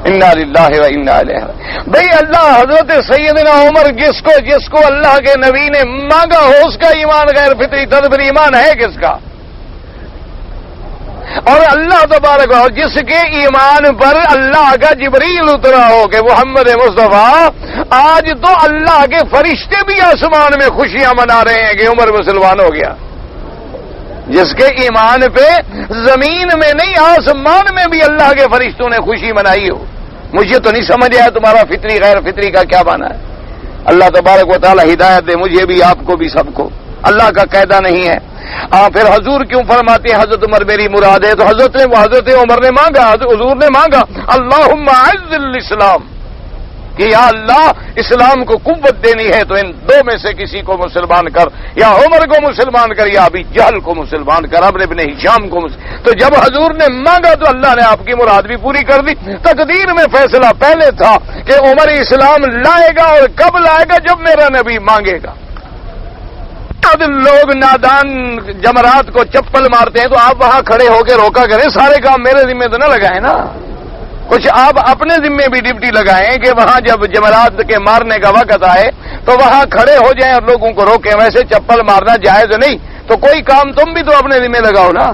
انا للہ و انا الیہ راجعون۔ بھئی اللہ حضرت سیدنا عمر جس کو اللہ کے نبی نے مانگا ہو اس کا ایمان غیر فطری تھا، تو پھر ایمان ہے کس کا؟ اور اللہ تبارک اور جس کے ایمان پر اللہ کا جبریل اترا ہو کہ محمد مصطفیٰ، آج تو اللہ کے فرشتے بھی آسمان میں خوشیاں منا رہے ہیں کہ عمر مسلمان ہو گیا۔ جس کے ایمان پہ زمین میں نہیں آسمان میں بھی اللہ کے فرشتوں نے خوشی منائی ہو۔ مجھے تو نہیں سمجھ آیا تمہارا فطری غیر فطری کا کیا معنی ہے۔ اللہ تبارک و تعالی ہدایت دے مجھے بھی، آپ کو بھی، سب کو۔ اللہ کا قاعدہ نہیں ہے۔ پھر حضور کیوں فرماتے ہیں حضرت عمر میری مراد ہے؟ تو حضرت عمر نے مانگا، حضور نے مانگا اللہم اعز الاسلام، کہ یا اللہ اسلام کو قوت دینی ہے تو ان دو میں سے کسی کو مسلمان کر، یا عمر کو مسلمان کر یا ابی جہل کو مسلمان کر، عمرو بن ہشام کو تو جب حضور نے مانگا تو اللہ نے آپ کی مراد بھی پوری کر دی۔ تقدیر میں فیصلہ پہلے تھا کہ عمر اسلام لائے گا، اور کب لائے گا؟ جب میرا نبی مانگے گا۔ لوگ نادان جمرات کو چپل مارتے ہیں تو آپ وہاں کھڑے ہو کے روکا کریں، سارے کام میرے ذمہ تو نہ لگائیں نا، کچھ آپ اپنے ذمہ بھی ڈپٹی لگائیں کہ وہاں جب جمرات کے مارنے کا وقت آئے تو وہاں کھڑے ہو جائیں اور لوگوں کو روکیں۔ ویسے چپل مارنا جائز نہیں، تو کوئی کام تم بھی تو اپنے ذمہ لگاؤ نا،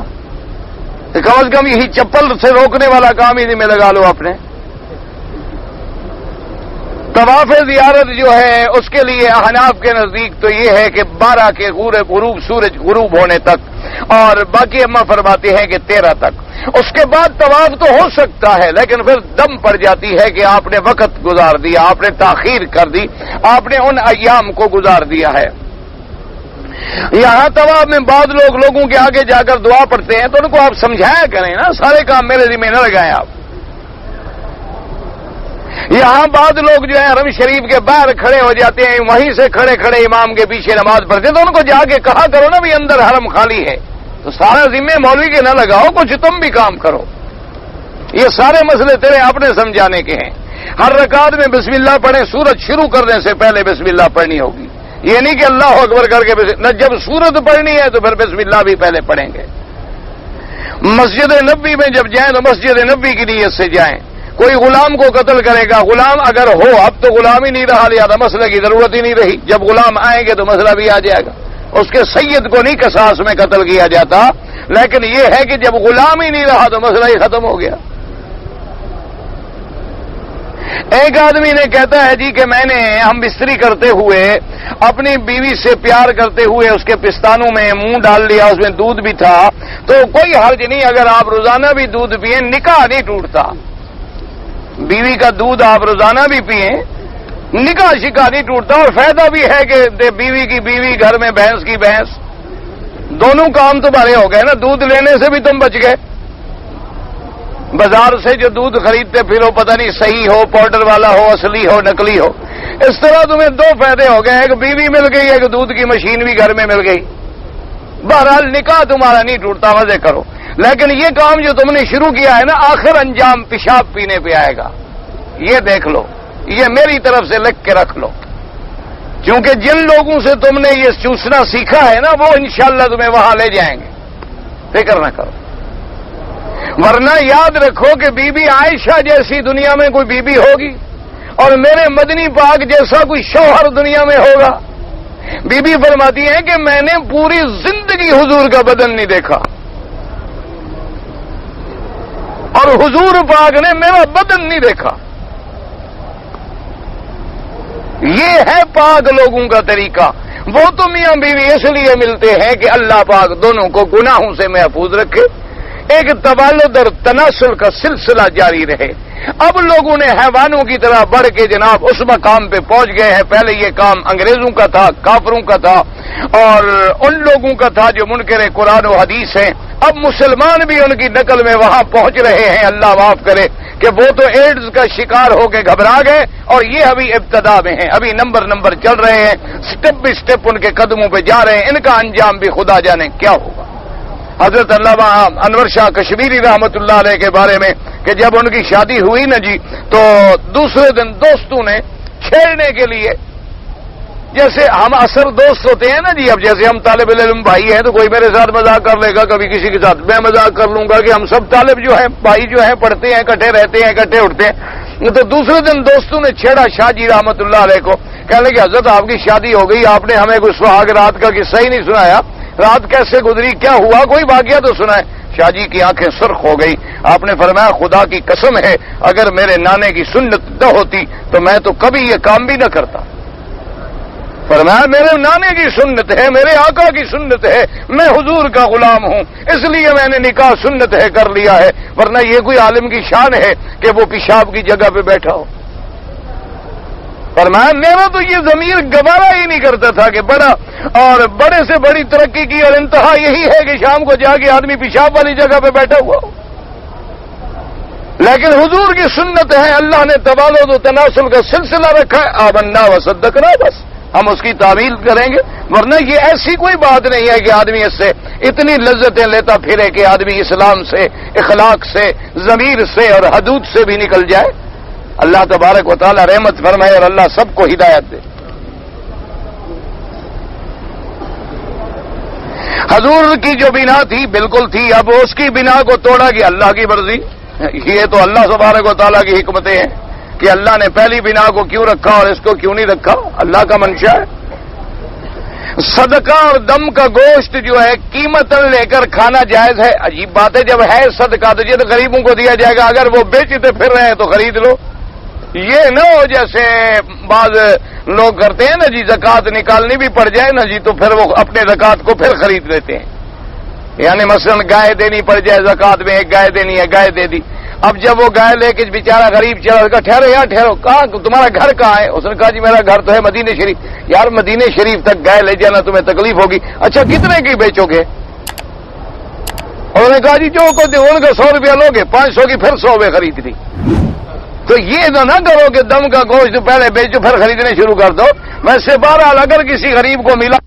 کم از کم یہی چپل سے روکنے والا کام ہی ذمہ لگا لو اپنے۔ طواف زیارت جو ہے اس کے لیے احناف کے نزدیک تو یہ ہے کہ 12 کے غروب سورج غروب ہونے تک، اور باقی اماں فرماتے ہیں کہ 13 تک۔ اس کے بعد طواف تو ہو سکتا ہے لیکن پھر دم پڑ جاتی ہے کہ آپ نے وقت گزار دیا، آپ نے تاخیر کر دی، آپ نے ان ایام کو گزار دیا ہے۔ یہاں طواف میں بعض لوگوں کے آگے جا کر دعا پڑھتے ہیں تو ان کو آپ سمجھایا کریں نا، سارے کام میرے ذمہ نہ لگائیں آپ۔ یہاں بعض لوگ جو ہے حرم شریف کے باہر کھڑے ہو جاتے ہیں، وہیں سے کھڑے کھڑے امام کے پیچھے نماز پڑھتے ہیں، تو ان کو جا کے کہا کرو نا بھی اندر حرم خالی ہے، تو سارا ذمہ مولوی کے نہ لگاؤ، کچھ تم بھی کام کرو۔ یہ سارے مسئلے تیرے اپنے سمجھانے کے ہیں۔ ہر رکعت میں بسم اللہ پڑھیں، سورت شروع کرنے سے پہلے بسم اللہ پڑھنی ہوگی، یہ نہیں کہ اللہ اکبر کر کے نہ، جب سورت پڑھنی ہے تو پھر بسم اللہ بھی پہلے پڑھیں گے۔ مسجد نبوی میں جب جائیں تو مسجد نبوی کی نیت سے جائیں۔ کوئی غلام کو قتل کرے گا، غلام اگر ہو، اب تو غلام ہی نہیں رہا، لہذا مسئلے کی ضرورت ہی نہیں رہی، جب غلام آئیں گے تو مسئلہ بھی آ جائے گا۔ اس کے سید کو نہیں قصاص میں قتل کیا جاتا، لیکن یہ ہے کہ جب غلام ہی نہیں رہا تو مسئلہ ہی ختم ہو گیا۔ ایک آدمی نے کہتا ہے جی کہ ہم بستری کرتے ہوئے اپنی بیوی سے پیار کرتے ہوئے اس کے پستانوں میں منہ ڈال لیا، اس میں دودھ بھی تھا، تو کوئی حرج نہیں اگر آپ روزانہ بھی دودھ پئیں، نکاح نہیں ٹوٹتا۔ بیوی کا دودھ آپ روزانہ بھی پئیں، نکاح شکا نہیں ٹوٹتا، اور فائدہ بھی ہے کہ بیوی کی بیوی، گھر میں بھینس کی بھینس، دونوں کام تمہارے ہو گئے نا، دودھ لینے سے بھی تم بچ گئے۔ بازار سے جو دودھ خریدتے پھرو پتہ نہیں صحیح ہو، پاؤڈر والا ہو، اصلی ہو، نقلی ہو، اس طرح تمہیں 2 فائدے ہو گئے، ایک بیوی مل گئی، ایک دودھ کی مشین بھی گھر میں مل گئی۔ بہرحال نکاح تمہارا نہیں ٹوٹتا، مزے کرو، لیکن یہ کام جو تم نے شروع کیا ہے نا، آخر انجام پیشاب پینے پہ آئے گا، یہ دیکھ لو، یہ میری طرف سے لکھ کے رکھ لو، کیونکہ جن لوگوں سے تم نے یہ چوسنا سیکھا ہے نا، وہ انشاءاللہ تمہیں وہاں لے جائیں گے، فکر نہ کرو۔ ورنہ یاد رکھو کہ بی بی عائشہ جیسی دنیا میں کوئی بی بی ہوگی، اور میرے مدنی پاک جیسا کوئی شوہر دنیا میں ہوگا؟ بی بی فرماتی ہیں کہ میں نے پوری زندگی حضور کا بدن نہیں دیکھا، اور حضور پاک نے میرا بدن نہیں دیکھا. یہ ہے پاک لوگوں کا طریقہ. وہ تو میاں بیوی اس لیے ملتے ہیں کہ اللہ پاک دونوں کو گناہوں سے محفوظ رکھے, ایک تولد اور تناسل کا سلسلہ جاری رہے. اب لوگوں نے حیوانوں کی طرح بڑھ کے جناب اس مقام پہ پہنچ گئے ہیں. پہلے یہ کام انگریزوں کا تھا, کافروں کا تھا, اور ان لوگوں کا تھا جو منکر قرآن و حدیث ہیں. اب مسلمان بھی ان کی نقل میں وہاں پہنچ رہے ہیں. اللہ معاف کرے کہ وہ تو ایڈز کا شکار ہو کے گھبرا گئے, اور یہ ابھی ابتدا میں ہیں, ابھی نمبر چل رہے ہیں, سٹیپ بائی سٹیپ ان کے قدموں پہ جا رہے ہیں. ان کا انجام بھی خدا جانے کیا ہوگا. حضرت علامہ انور شاہ کشمیری رحمت اللہ علیہ کے بارے میں کہ جب ان کی شادی ہوئی نا جی, تو دوسرے دن دوستوں نے چھیڑنے کے لیے, جیسے ہم اثر دوست ہوتے ہیں نا جی, اب جیسے ہم طالب علم بھائی ہیں تو کوئی میرے ساتھ مذاق کر لے گا, کبھی کسی کے ساتھ میں مذاق کر لوں گا کہ ہم سب طالب جو ہیں بھائی جو ہیں پڑھتے ہیں, اکٹھے رہتے ہیں, اکٹھے اٹھتے ہیں. تو دوسرے دن دوستوں نے چھیڑا شاہ جی رحمت اللہ علیہ کو, کہنے لگے حضرت آپ کی شادی ہو گئی, آپ نے ہمیں کوئی سہاگ رات کا قصہ ہی نہیں سنایا, رات کیسے گزری, کیا ہوا, کوئی واقعہ تو سنائے. شاہ جی کی آنکھیں سرخ ہو گئی. آپ نے فرمایا خدا کی قسم ہے اگر میرے نانے کی سنت نہ ہوتی تو میں تو کبھی یہ کام بھی نہ کرتا. فرمایا میرے نانے کی سنت ہے, میرے آقا کی سنت ہے, میں حضور کا غلام ہوں, اس لیے میں نے نکاح سنت ہے کر لیا ہے, ورنہ یہ کوئی عالم کی شان ہے کہ وہ پیشاب کی جگہ پہ بیٹھا ہو. فرمایا میرا تو یہ ضمیر گوارا ہی نہیں کرتا تھا کہ بڑا اور بڑے سے بڑی ترقی کی اور انتہا یہی ہے کہ شام کو جا کے آدمی پیشاب والی جگہ پہ بیٹھا ہوا ہو. لیکن حضور کی سنت ہے, اللہ نے توالد و تناسل کا سلسلہ رکھا ہے. آمنا و صدقنا, بس ہم اس کی تعمیل کریں گے. ورنہ یہ ایسی کوئی بات نہیں ہے کہ آدمی اس سے اتنی لذتیں لیتا پھرے کہ آدمی اسلام سے, اخلاق سے, ضمیر سے اور حدود سے بھی نکل جائے. اللہ تبارک و تعالی رحمت فرمائے اور اللہ سب کو ہدایت دے. حضور کی جو بنا تھی بالکل تھی, اب اس کی بنا کو توڑا گیا, اللہ کی مرضی. یہ تو اللہ تبارک و تعالی کی حکمتیں ہیں کہ اللہ نے پہلی بنا کو کیوں رکھا اور اس کو کیوں نہیں رکھا, اللہ کا منشا ہے. صدقہ اور دم کا گوشت جو ہے قیمت لے کر کھانا جائز ہے. عجیب بات ہے, جب ہے صدقہ تو یہ تو غریبوں کو دیا جائے گا, اگر وہ بیچتے پھر رہے ہیں تو خرید لو. یہ نہ ہو جیسے بعض لوگ کرتے ہیں نا جی, زکوٰۃ نکالنی بھی پڑ جائے نا جی تو پھر وہ اپنے زکوٰۃ کو پھر خرید لیتے ہیں. یعنی مثلا گائے دینی پڑ جائے زکوٰۃ میں, ایک گائے دینی ہے, گائے دے دی. اب جب وہ گائے لے کے بیچارہ غریب چلا گا, ٹھہرو یار ٹھہرو, کہاں تمہارا گھر کہاں ہے؟ اس نے کہا جی میرا گھر تو ہے مدینے شریف. یار مدینے شریف تک گائے لے جانا تمہیں تکلیف ہوگی, اچھا کتنے کی بیچو گے؟ انہوں نے کہا جی جو کو ان کا 100 روپیہ لوگے, 500 کی پھر 100 میں خرید دی. تو یہ تو نہ کرو کہ دم کا گوشت پہلے بیچو پھر خریدنے شروع کر دو. ویسے بہرحال اگر کسی غریب کو ملا